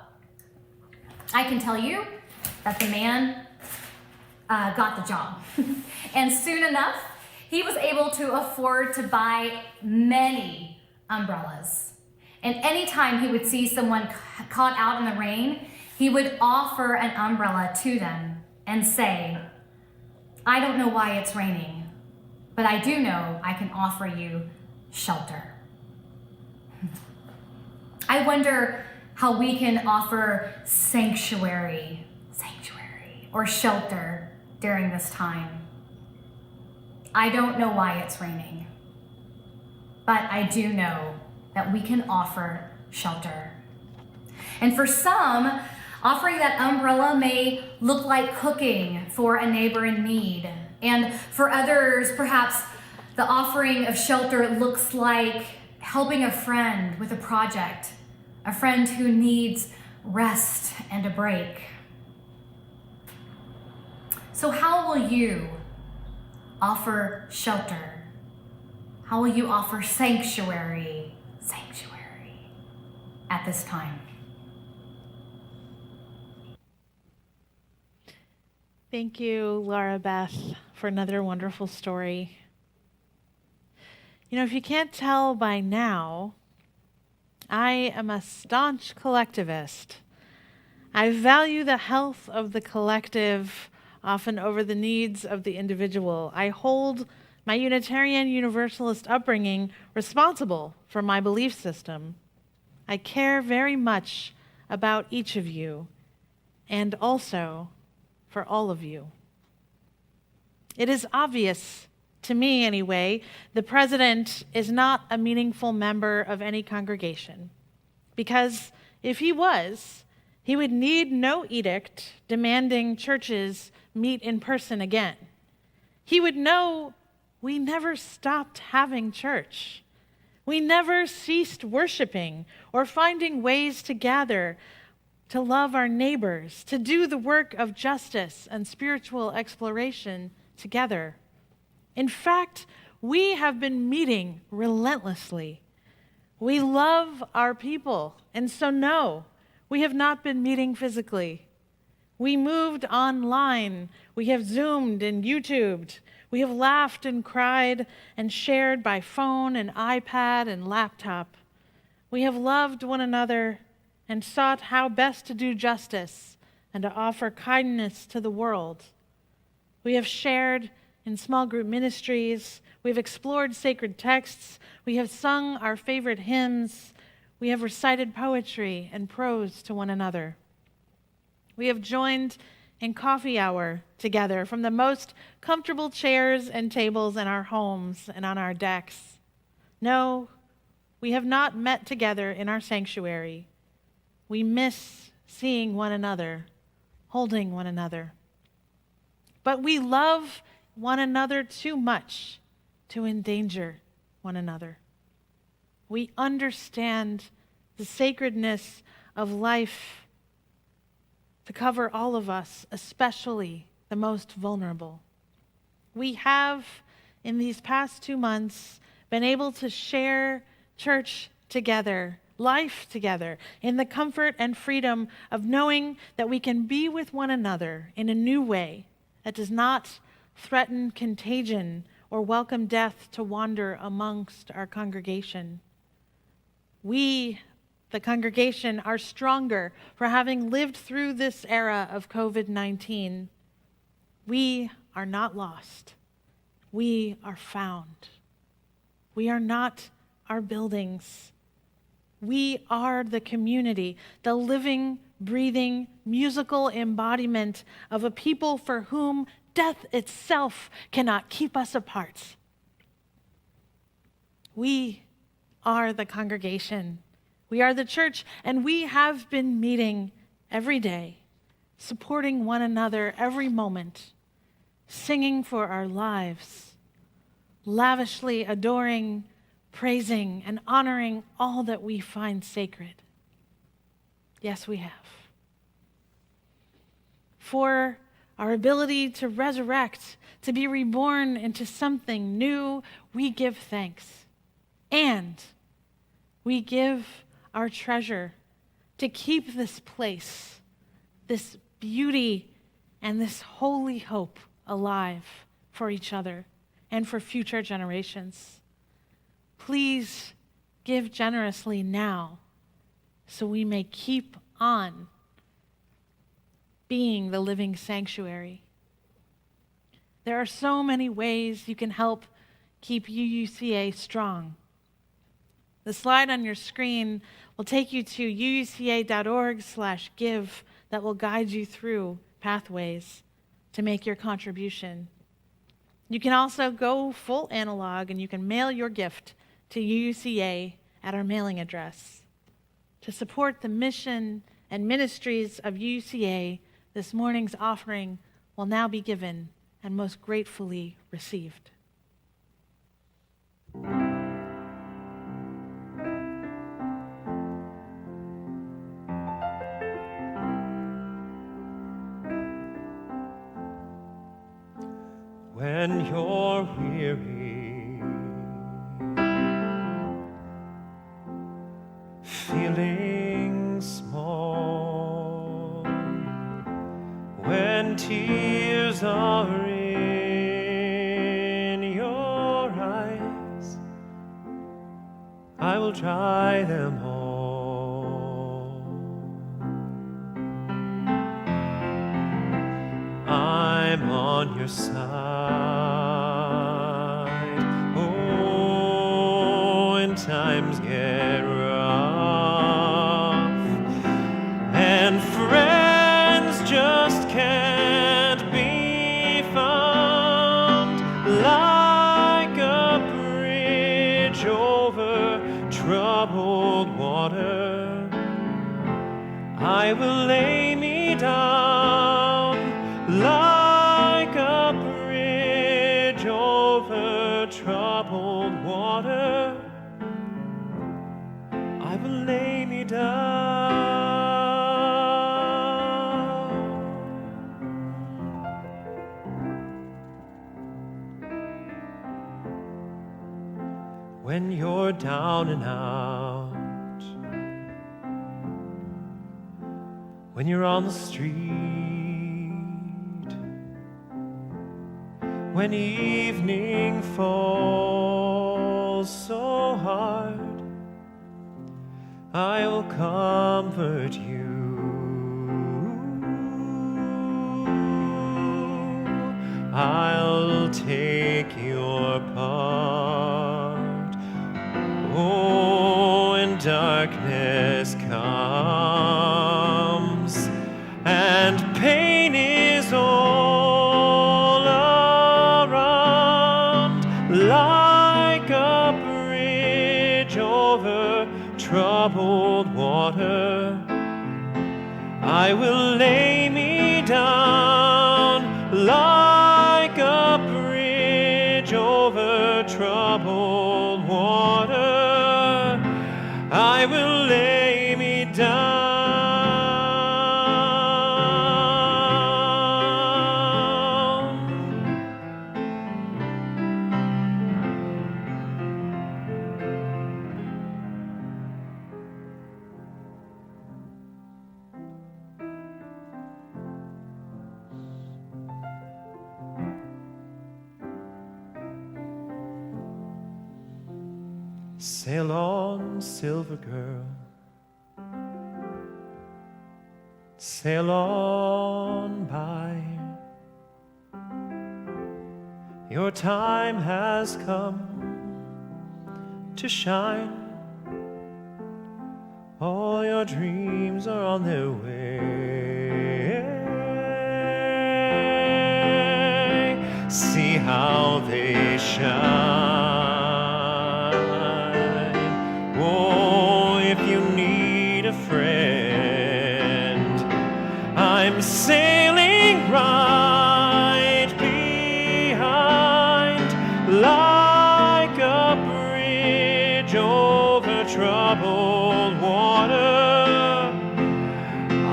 I can tell you that the man got the job. And soon enough, he was able to afford to buy many umbrellas. And anytime he would see someone caught out in the rain, he would offer an umbrella to them and say, "I don't know why it's raining, but I do know I can offer you shelter." I wonder how we can offer sanctuary, or shelter during this time. I don't know why it's raining, but I do know that we can offer shelter. And for some, offering that umbrella may look like cooking for a neighbor in need. And for others, perhaps the offering of shelter looks like helping a friend with a project, a friend who needs rest and a break. So how will you offer shelter? How will you offer sanctuary at this time? Thank you, Laura Beth, for another wonderful story. You know, if you can't tell by now, I am a staunch collectivist. I value the health of the collective often over the needs of the individual. I hold my Unitarian Universalist upbringing responsible for my belief system. I care very much about each of you and also for all of you. It is obvious, to me anyway, the president is not a meaningful member of any congregation, because if he was, he would need no edict demanding churches meet in person again. He would know we never stopped having church. We never ceased worshiping or finding ways to gather, to love our neighbors, to do the work of justice and spiritual exploration together. In fact, we have been meeting relentlessly. We love our people, and so no, we have not been meeting physically. We moved online. We have Zoomed and YouTubed. We have laughed and cried and shared by phone and iPad and laptop. We have loved one another and sought how best to do justice and to offer kindness to the world. We have shared in small group ministries. We have explored sacred texts. We have sung our favorite hymns. We have recited poetry and prose to one another. We have joined in coffee hour together from the most comfortable chairs and tables in our homes and on our decks. No, we have not met together in our sanctuary. We miss seeing one another, holding one another. But we love one another too much to endanger one another. We understand the sacredness of life to cover all of us, especially the most vulnerable. We have, in these past 2 months, been able to share church together, life together, in the comfort and freedom of knowing that we can be with one another in a new way that does not threaten contagion or welcome death to wander amongst our congregation. We, the congregation, are stronger for having lived through this era of COVID-19. We are not lost. We are found. We are not our buildings. We are the community, the living, breathing, musical embodiment of a people for whom death itself cannot keep us apart. We are the congregation. We are the church, and we have been meeting every day, supporting one another every moment, singing for our lives, lavishly adoring, praising, and honoring all that we find sacred. Yes, we have. For our ability to resurrect, to be reborn into something new, we give thanks. And we give our treasure to keep this place, this beauty, and this holy hope alive for each other and for future generations. Please give generously now so we may keep on being the living sanctuary. There are so many ways you can help keep UUCA strong. The slide on your screen will take you to uuca.org/give that will guide you through pathways to make your contribution. You can also go full analog and you can mail your gift to UUCA at our mailing address. To support the mission and ministries of UUCA, this morning's offering will now be given and most gratefully received. When you're weary, feeling small, when tears tears are in your eyes, I will dry them all. I'm on your side. Oh, when times get rough and friends just can't be found, like a bridge over troubled water, I will lay me down, like a bridge over troubled water, I will lay me down. When you're down and out, when you're on the street, when evening falls so hard, I will comfort you. I'll take your part. Oh, when darkness comes and pain is all around, like a bridge over troubled water, I will lay me down, like a bridge over troubled water, I will lay me down. Sail on, silver girl, sail on by. Your time has come to shine. All your dreams are on their way. See how they shine. Oh, if you need a friend, I'm sailing right behind, like a bridge over troubled water.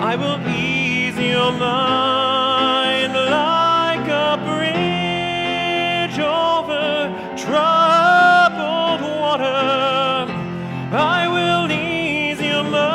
I will ease your mind, like a bridge over troubled water. I will ease your mind.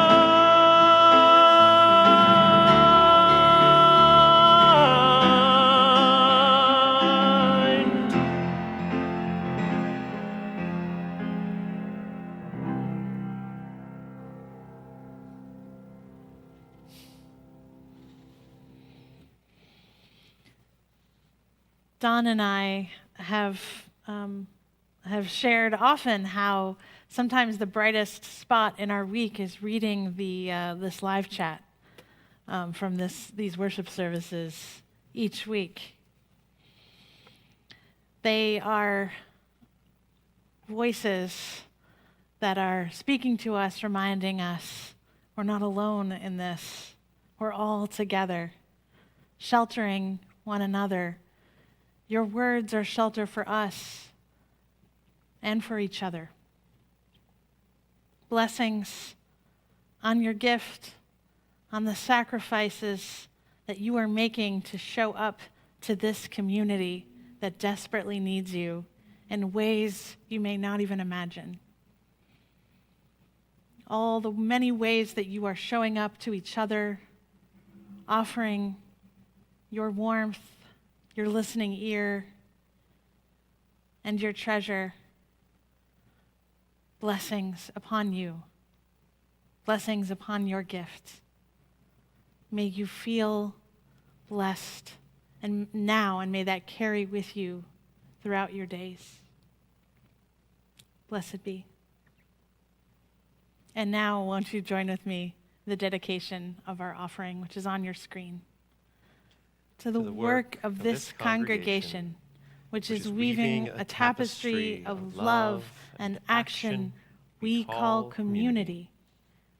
Don and I have shared often how sometimes the brightest spot in our week is reading this live chat from these worship services each week. They are voices that are speaking to us, reminding us we're not alone in this. We're all together, sheltering one another. Your words are shelter for us and for each other. Blessings on your gift, on the sacrifices that you are making to show up to this community that desperately needs you in ways you may not even imagine. All the many ways that you are showing up to each other, offering your warmth, your listening ear, and your treasure. Blessings upon you. Blessings upon your gift. May you feel blessed and now, and may that carry with you throughout your days. Blessed be. And now, won't you join with me in the dedication of our offering, which is on your screen. To the work of this congregation, which is weaving a tapestry of love and action we call community.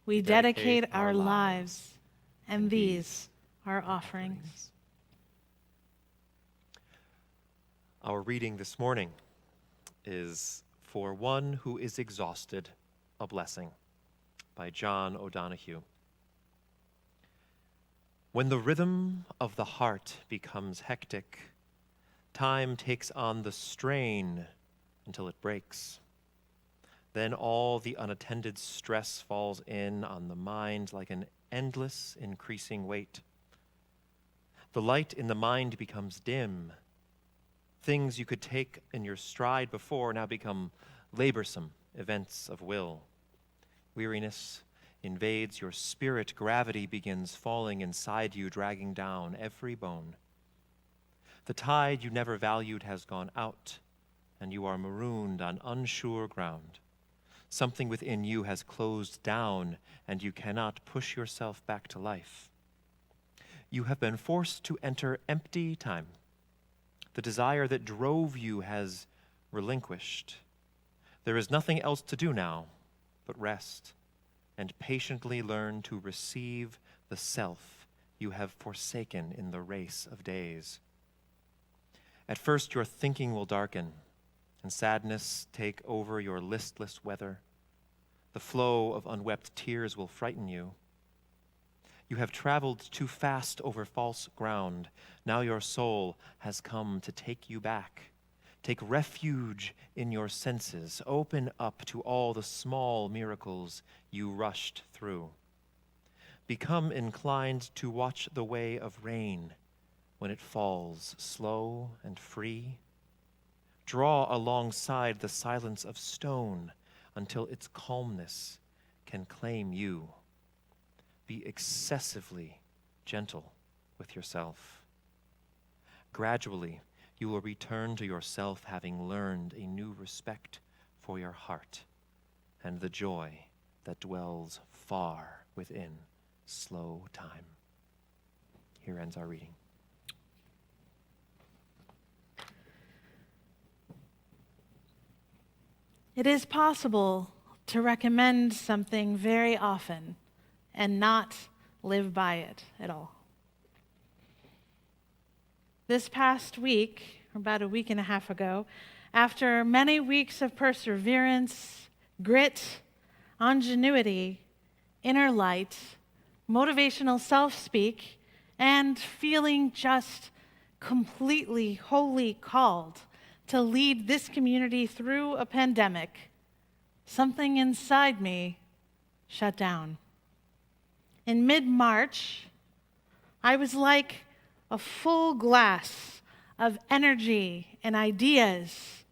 We dedicate our lives, and these are offerings. Our reading this morning is For One Who is Exhausted, a Blessing by John O'Donohue. When the rhythm of the heart becomes hectic, time takes on the strain until it breaks. Then all the unattended stress falls in on the mind like an endless, increasing weight. The light in the mind becomes dim. Things you could take in your stride before now become laborsome events of will. Weariness invades your spirit. Gravity begins falling inside you, dragging down every bone. The tide you never valued has gone out, and you are marooned on unsure ground. Something within you has closed down, and you cannot push yourself back to life. You have been forced to enter empty time. The desire that drove you has relinquished. There is nothing else to do now but rest and patiently learn to receive the self you have forsaken in the race of days. At first, your thinking will darken and sadness take over your listless weather. The flow of unwept tears will frighten you. You have traveled too fast over false ground. Now your soul has come to take you back. Take refuge in your senses. Open up to all the small miracles you rushed through. Become inclined to watch the way of rain when it falls slow and free. Draw alongside the silence of stone until its calmness can claim you. Be excessively gentle with yourself. Gradually, you will return to yourself having learned a new respect for your heart and the joy that dwells far within slow time. Here ends our reading. It is possible to recommend something very often and not live by it at all. This past week, about a week and a half ago, after many weeks of perseverance, grit, ingenuity, inner light, motivational self-speak, and feeling just completely wholly called to lead this community through a pandemic, something inside me shut down. In mid-March, I was like a full glass of energy and ideas.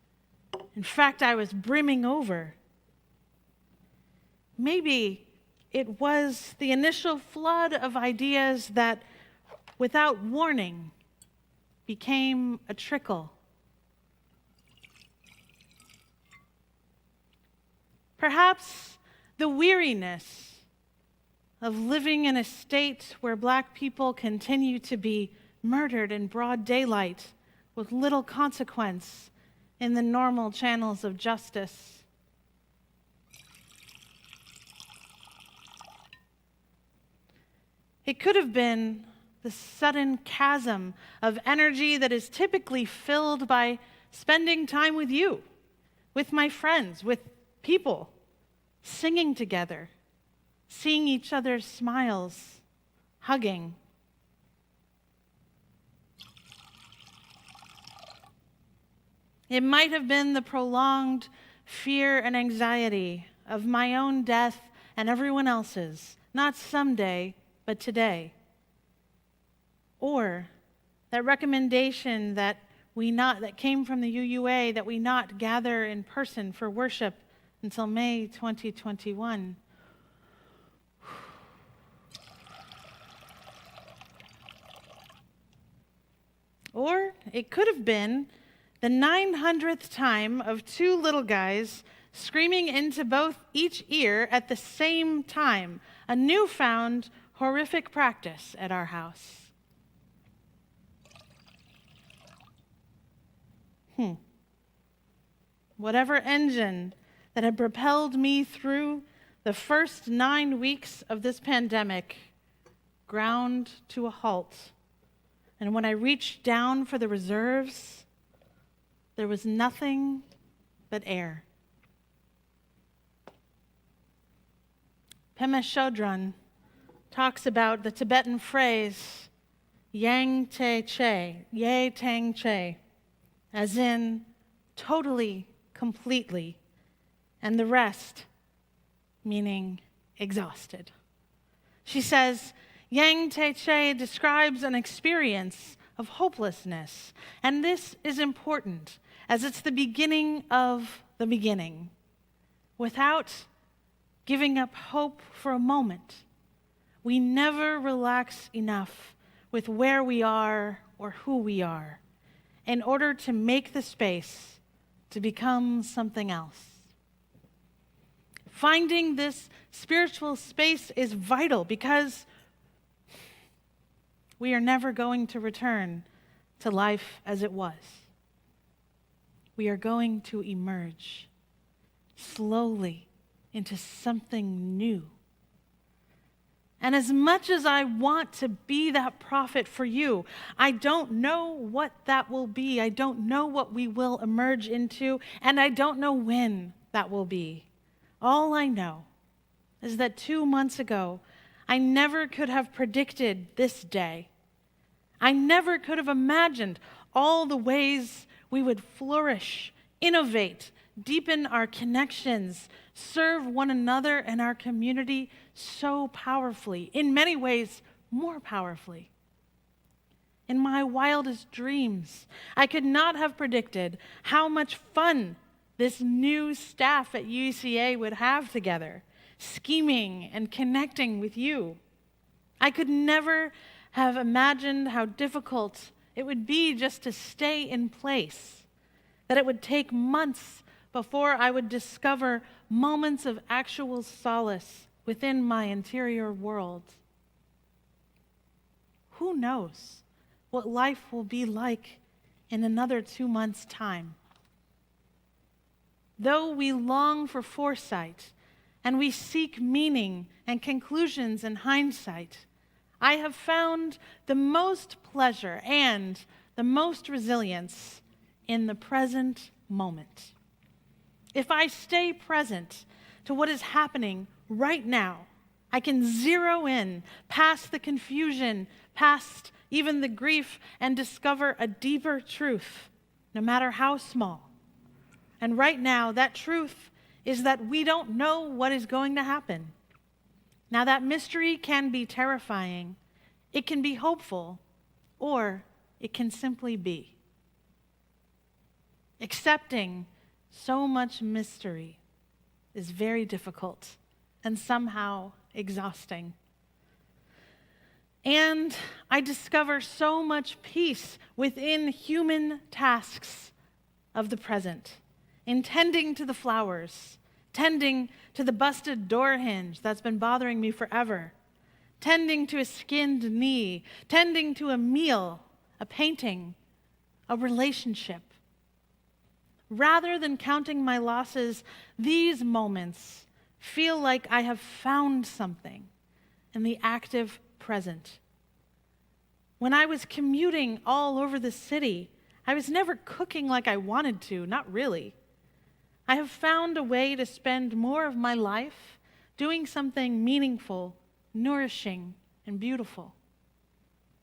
In fact, I was brimming over. Maybe it was the initial flood of ideas that, without warning, became a trickle. Perhaps the weariness of living in a state where Black people continue to be murdered in broad daylight with little consequence in the normal channels of justice. It could have been the sudden chasm of energy that is typically filled by spending time with you, with my friends, with people, singing together, seeing each other's smiles, hugging. It might have been the prolonged fear and anxiety of my own death and everyone else's, not someday, but today. Or that recommendation that came from the UUA that we not gather in person for worship until May 2021. Or it could have been the 900th time of two little guys screaming into each ear at the same time, a newfound horrific practice at our house. Whatever engine that had propelled me through the first 9 weeks of this pandemic ground to a halt. And when I reached down for the reserves, there was nothing but air. Pema Chodron talks about the Tibetan phrase, yang te che, ye tang che, as in totally, completely, and the rest meaning exhausted. She says, Yang Te Che describes an experience of hopelessness, and this is important as it's the beginning of the beginning. Without giving up hope for a moment, we never relax enough with where we are or who we are in order to make the space to become something else. Finding this spiritual space is vital because we are never going to return to life as it was. We are going to emerge slowly into something new. And as much as I want to be that prophet for you, I don't know what that will be. I don't know what we will emerge into, and I don't know when that will be. All I know is that 2 months ago, I never could have predicted this day. I never could have imagined all the ways we would flourish, innovate, deepen our connections, serve one another and our community so powerfully, in many ways more powerfully. In my wildest dreams, I could not have predicted how much fun this new staff at UUCA would have together, scheming and connecting with you. I could never have imagined how difficult it would be just to stay in place, that it would take months before I would discover moments of actual solace within my interior world. Who knows what life will be like in another 2 months' time? Though we long for foresight and we seek meaning and conclusions in hindsight, I have found the most pleasure and the most resilience in the present moment. If I stay present to what is happening right now, I can zero in past the confusion, past even the grief, and discover a deeper truth, no matter how small. And right now, that truth is that we don't know what is going to happen. Now, that mystery can be terrifying, it can be hopeful, or it can simply be. Accepting so much mystery is very difficult and somehow exhausting. And I discover so much peace within human tasks of the present, in tending to the flowers, tending to the busted door hinge that's been bothering me forever, tending to a skinned knee, tending to a meal, a painting, a relationship. Rather than counting my losses, these moments feel like I have found something in the active present. When I was commuting all over the city, I was never cooking like I wanted to, not really. I have found a way to spend more of my life doing something meaningful, nourishing, and beautiful.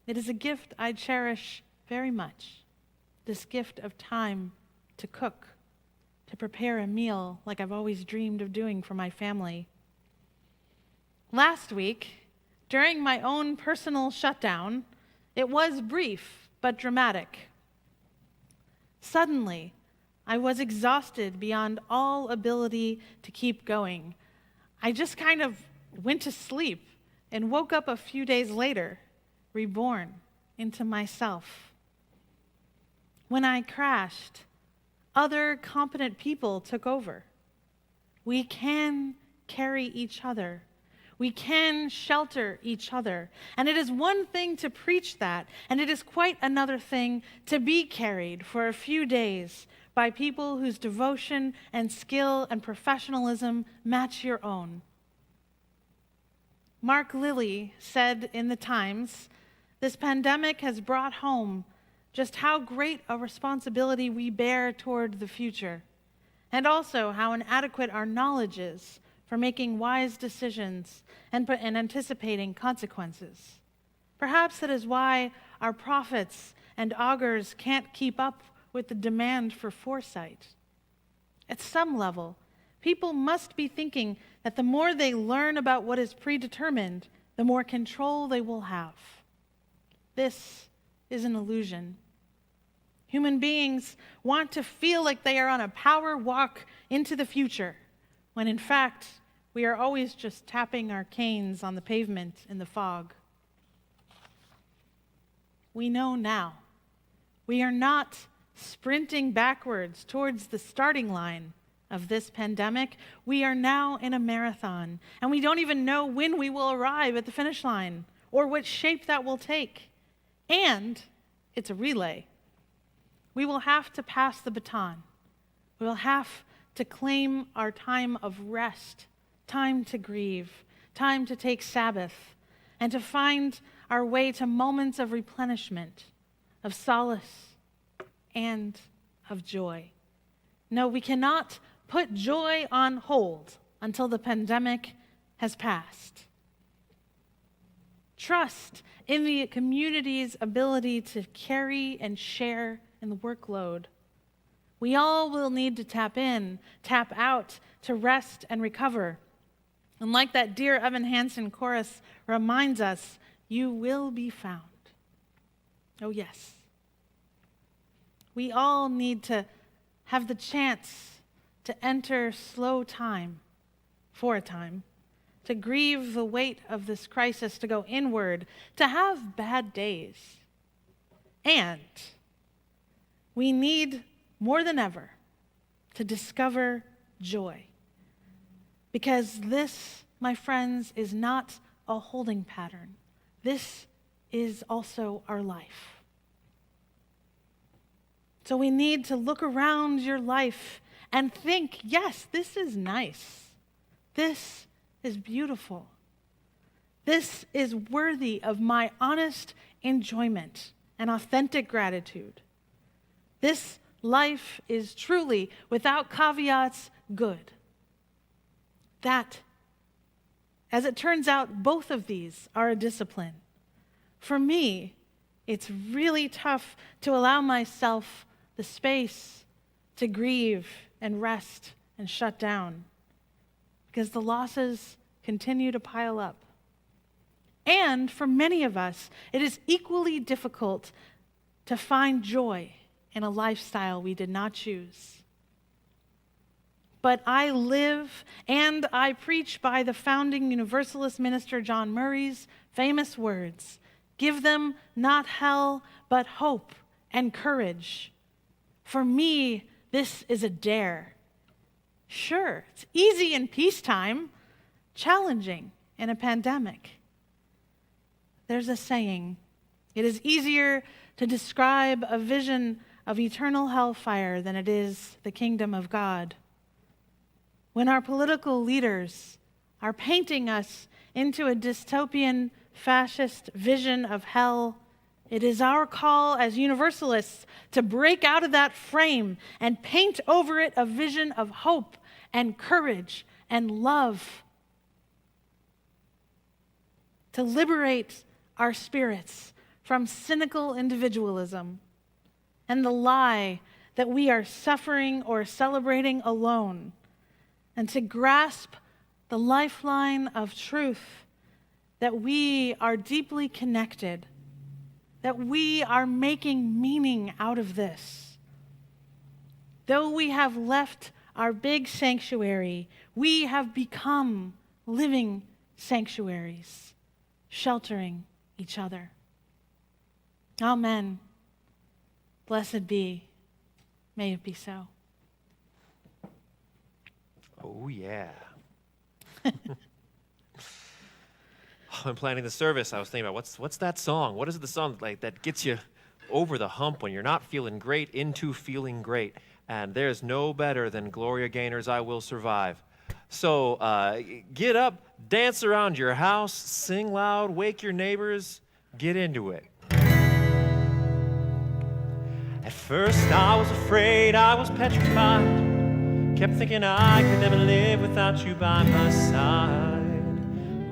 It is a gift I cherish very much, this gift of time to cook, to prepare a meal like I've always dreamed of doing for my family. Last week, during my own personal shutdown, it was brief, but dramatic. Suddenly, I was exhausted beyond all ability to keep going. I just kind of went to sleep and woke up a few days later, reborn into myself. When I crashed, other competent people took over. We can carry each other. We can shelter each other. And it is one thing to preach that, and it is quite another thing to be carried for a few days by people whose devotion and skill and professionalism match your own. Mark Lilly said in the Times, "This pandemic has brought home just how great a responsibility we bear toward the future, and also how inadequate our knowledge is for making wise decisions and anticipating consequences. Perhaps that is why our prophets and augurs can't keep up with the demand for foresight. At some level, people must be thinking that the more they learn about what is predetermined, the more control they will have. This is an illusion. Human beings want to feel like they are on a power walk into the future, when in fact, we are always just tapping our canes on the pavement in the fog. We know now. We are not sprinting backwards towards the starting line of this pandemic. We are now in a marathon, and we don't even know when we will arrive at the finish line or what shape that will take. And it's a relay. We will have to pass the baton. We will have to claim our time of rest, time to grieve, time to take Sabbath, and to find our way to moments of replenishment, of solace, and of joy. No, we cannot put joy on hold until the pandemic has passed. Trust in the community's ability to carry and share in the workload. We all will need to tap in, tap out, to rest and recover. And like that Dear Evan Hansen chorus reminds us, you will be found. Oh yes. We all need to have the chance to enter slow time for a time, to grieve the weight of this crisis, to go inward, to have bad days. And we need more than ever to discover joy. Because this, my friends, is not a holding pattern. This is also our life. So we need to look around your life and think, yes, this is nice. This is beautiful. This is worthy of my honest enjoyment and authentic gratitude. This life is truly, without caveats, good. That, as it turns out, both of these are a discipline. For me, it's really tough to allow myself the space to grieve and rest and shut down, because the losses continue to pile up. And for many of us, it is equally difficult to find joy in a lifestyle we did not choose. But I live and I preach by the founding Universalist minister John Murray's famous words, "Give them not hell, but hope and courage." For me, this is a dare. Sure, it's easy in peacetime, challenging in a pandemic. There's a saying, it is easier to describe a vision of eternal hellfire than it is the kingdom of God. When our political leaders are painting us into a dystopian fascist vision of hell, it is our call as Universalists to break out of that frame and paint over it a vision of hope and courage and love. To liberate our spirits from cynical individualism and the lie that we are suffering or celebrating alone, and to grasp the lifeline of truth that we are deeply connected, that we are making meaning out of this. Though we have left our big sanctuary, we have become living sanctuaries, sheltering each other. Amen. Blessed be. May it be so. Oh, yeah. When planning the service, I was thinking about what's that song? What is the song like that gets you over the hump when you're not feeling great into feeling great? And there's no better than Gloria Gaynor's I Will Survive. So get up, dance around your house, sing loud, wake your neighbors, get into it. At first I was afraid, I was petrified, kept thinking I could never live without you by my side.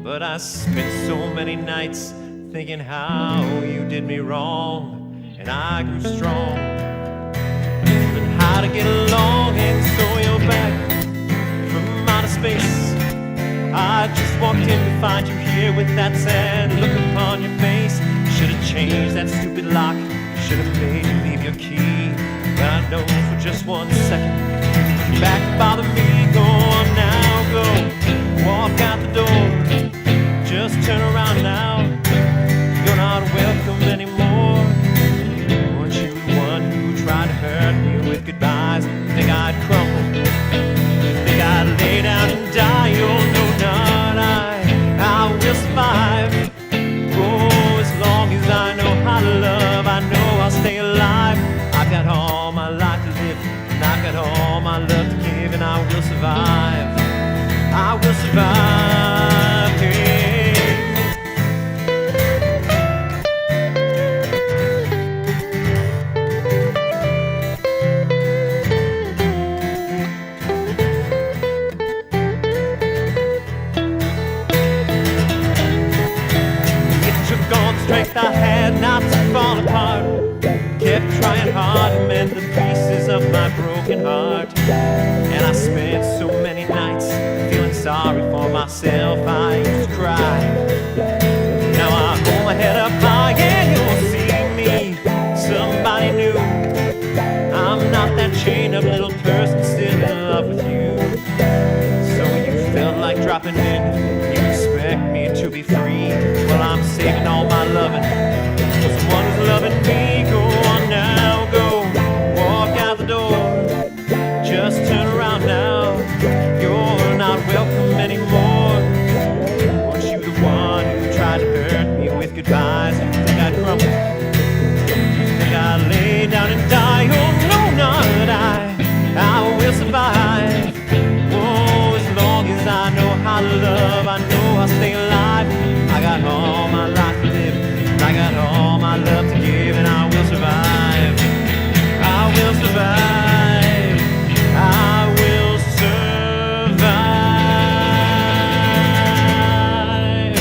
But I spent so many nights thinking how you did me wrong, and I grew strong. Learned how to get along, and so you're back from outer space. I just walked in to find you here with that sad look upon your face. Should've changed that stupid lock, should've made you leave your key. But I know for just 1 second, back to bother me. Go on now, go, walk out the door. Just turn around now, you're not welcome anymore. Weren't you the one who tried to hurt me with goodbyes? Think I'd crumble, think I'd lay down and die. Oh no, not I will survive. Oh, as long as I know how to love, I know I'll stay alive. I've got all my life to live, and I've got all my love to give, and I will survive. I will survive, yeah. Strength I had not to fall apart, kept trying hard to mend the pieces of my broken heart. And I spent so many nights feeling sorry for myself, I used to cry. Now I hold my head up high and you'll see me somebody new. I'm not that chained up little person still in love with you. So you felt like dropping in, you expect me to be free. Well, I'm saving all my loving for someone who's loving me. Go on now, go, walk out the door. Just turn around now, you're not welcome anymore. Weren't you the one who tried to hurt me with goodbyes? You think I'd crumble? You think I'd lay down and die? Oh no, not I will survive. Oh, as long as I know how to love, I know I'll stay alive. I got all my life to live, I got all my love to give, and I will survive. I will survive. I will survive.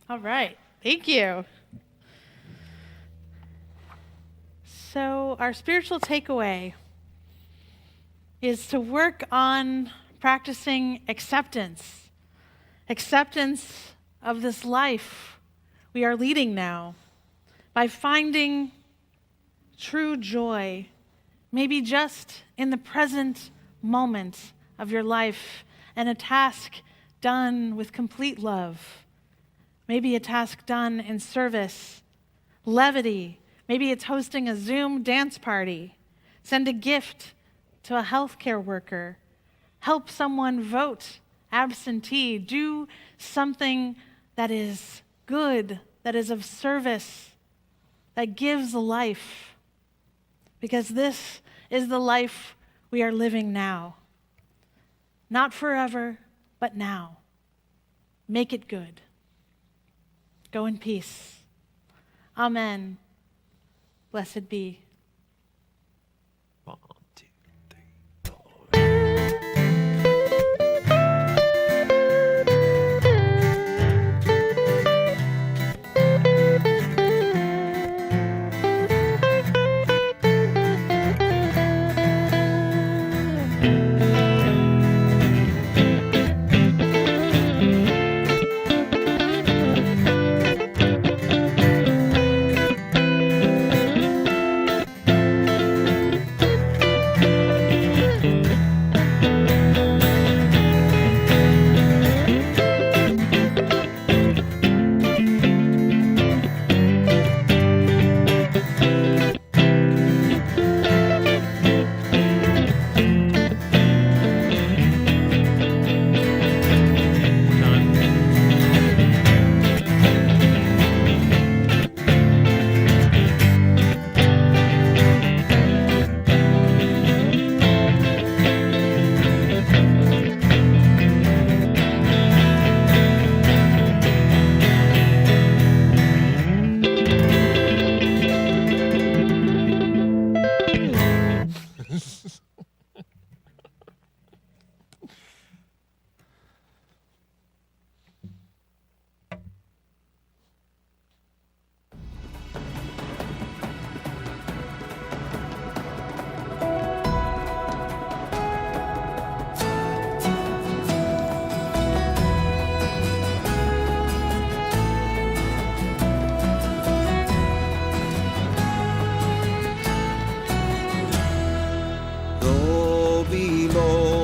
All right. Thank you. So our spiritual takeaway is to work on practicing acceptance. Acceptance of this life we are leading now by finding true joy, maybe just in the present moment of your life, and a task done with complete love. Maybe a task done in service, levity. Maybe it's hosting a Zoom dance party. Send a gift to a healthcare worker. Help someone vote absentee. Do something that is good, that is of service, that gives life. Because this is the life we are living now. Not forever, but now. Make it good. Go in peace. Amen. Blessed be. 1, 2, 3, 4.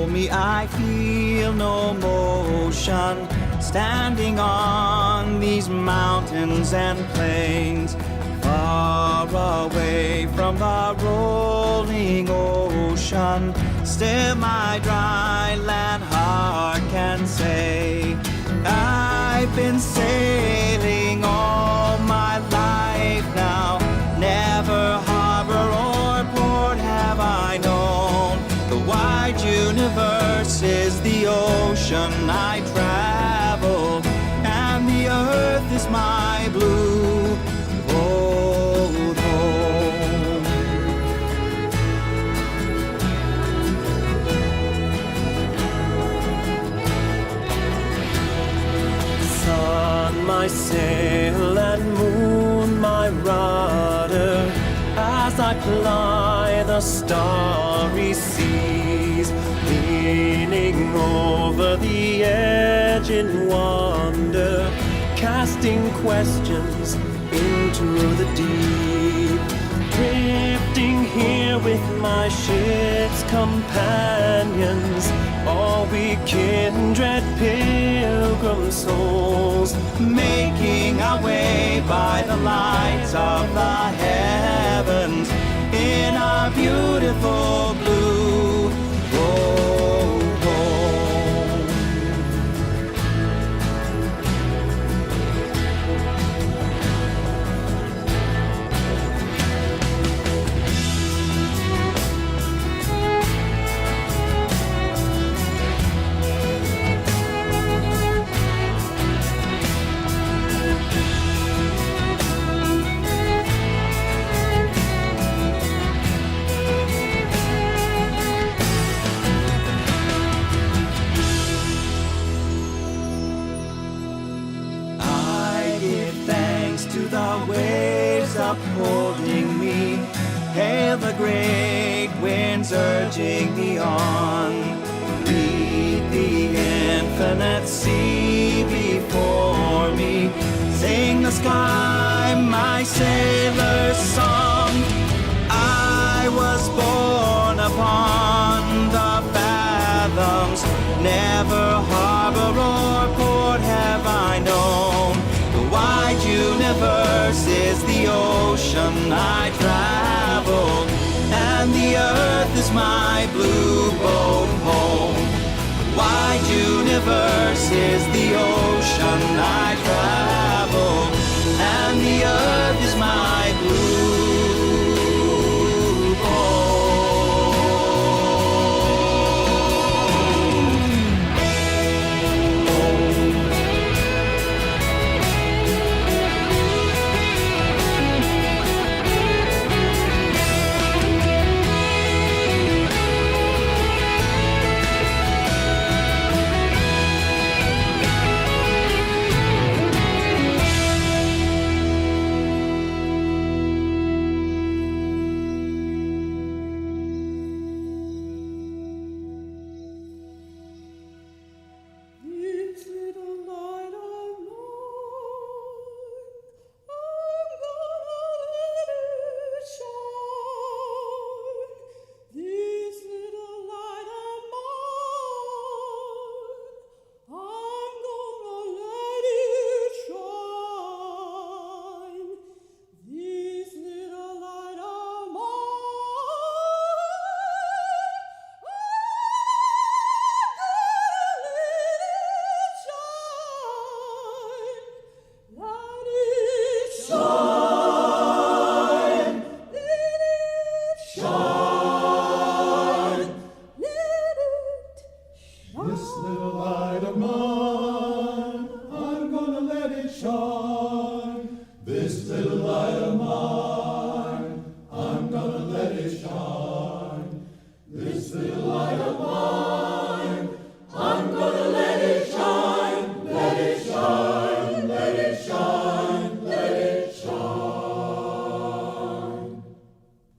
me I feel no motion, standing on these mountains and plains, far away from the rolling ocean. Still my dry land heart can say, I've been sailing all my life now. Never harbor or port have I known. The wide universe is the ocean I travel, and the earth is my blue old home. Sun, my sail, and moon, my rudder, as I ply the starry seas, leaning over the edge in wonder, casting questions into the deep, drifting here with my ship's companions, all we kindred pilgrim souls, making our way by the lights of the heavens in our beautiful blue old home. Upholding me, hail the great winds urging me on. Read the infinite sea before me, sing the sky my sailor's song. I was born upon the fathoms, never harbor or port have I known. The wide universe is the ocean I travel, and the earth is my blue boat home. The wide universe is the ocean I travel, and the earth is my blue home.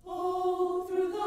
All through the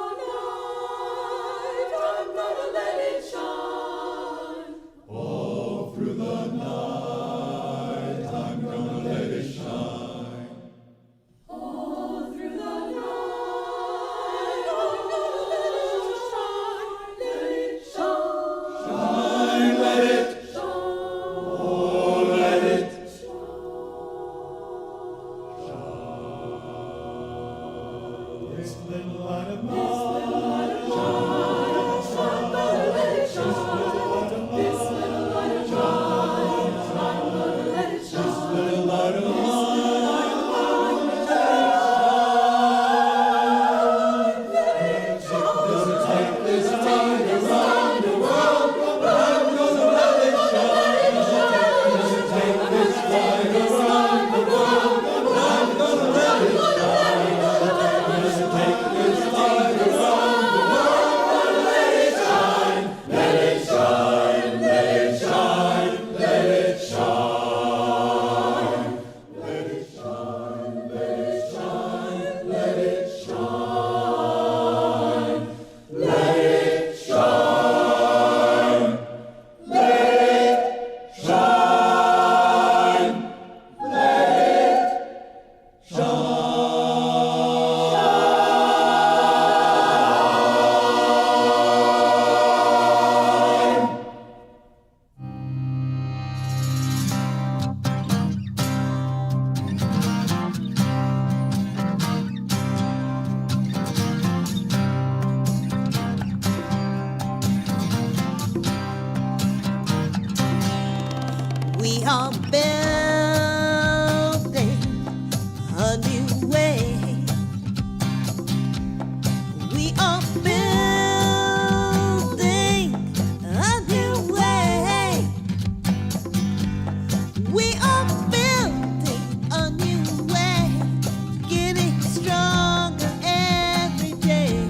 We are building a new way. We are building a new way, getting stronger every day.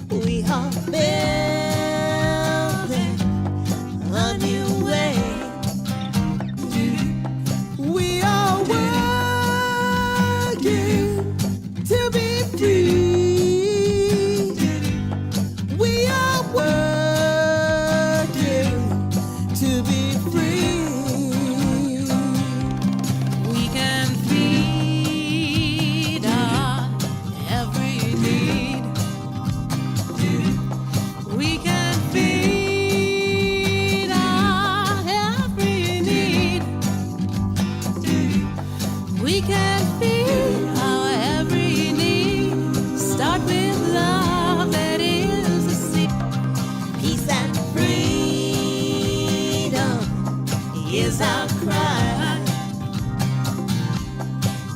We are building a new way. We are working to be free. We are working to be free. We can feed our every need. We can feed our every need. We can feed our every need. Start with love, that is the seed. Peace and freedom is our cry.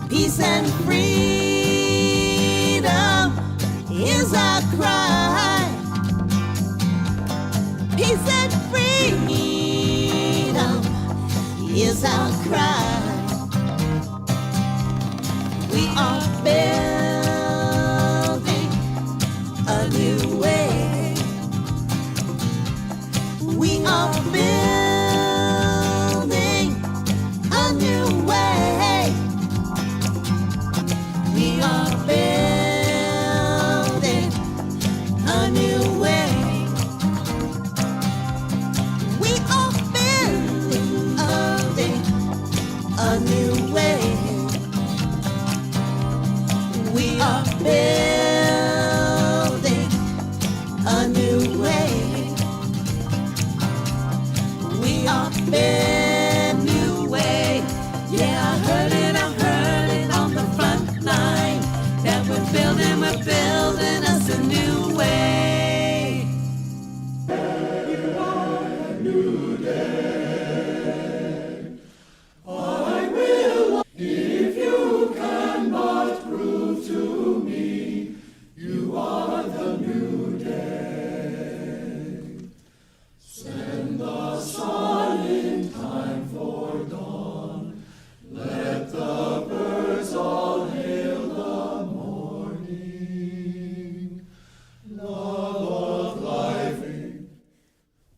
Peace and freedom is our cry. Peace and freedom is our cry. We are building a new way. We are building a new way. We are building a new way. We are building a new way. We are building a new way. We are building a new way. Yeah, I heard it on the front line. That we're building us a new way. If you can but prove to me you are the new day. Send the sun in time for dawn. Let the birds all hail the morning. Love of life.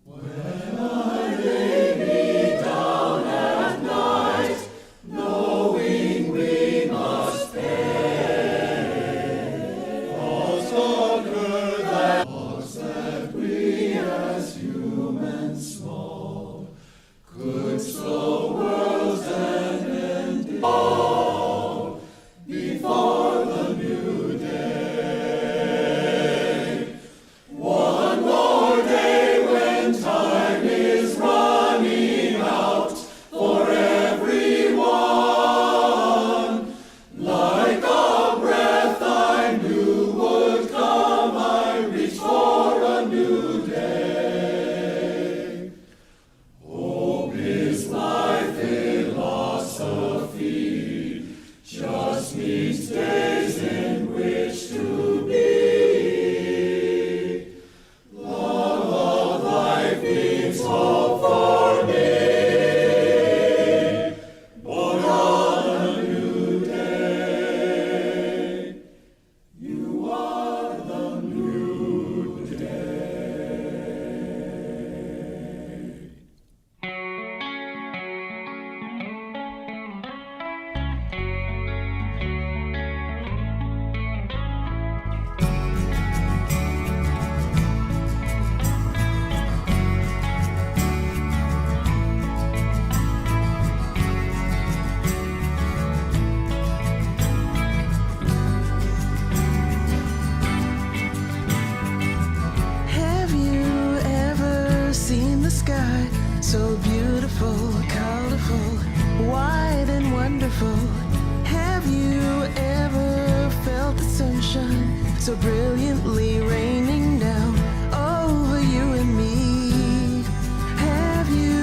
When I lay me down at night, knowing we must pay, falls occur that we as humans small could slow worlds and end all before the new day. One more day when time is running out for everyone. Like a breath I knew would come, I reach for a new day. Hope is my philosophy, just means days in which to be. Love of life means hope for me. Born on a new day. You are the new day. Have you ever seen the sky so beautiful, colorful, wide and wonderful?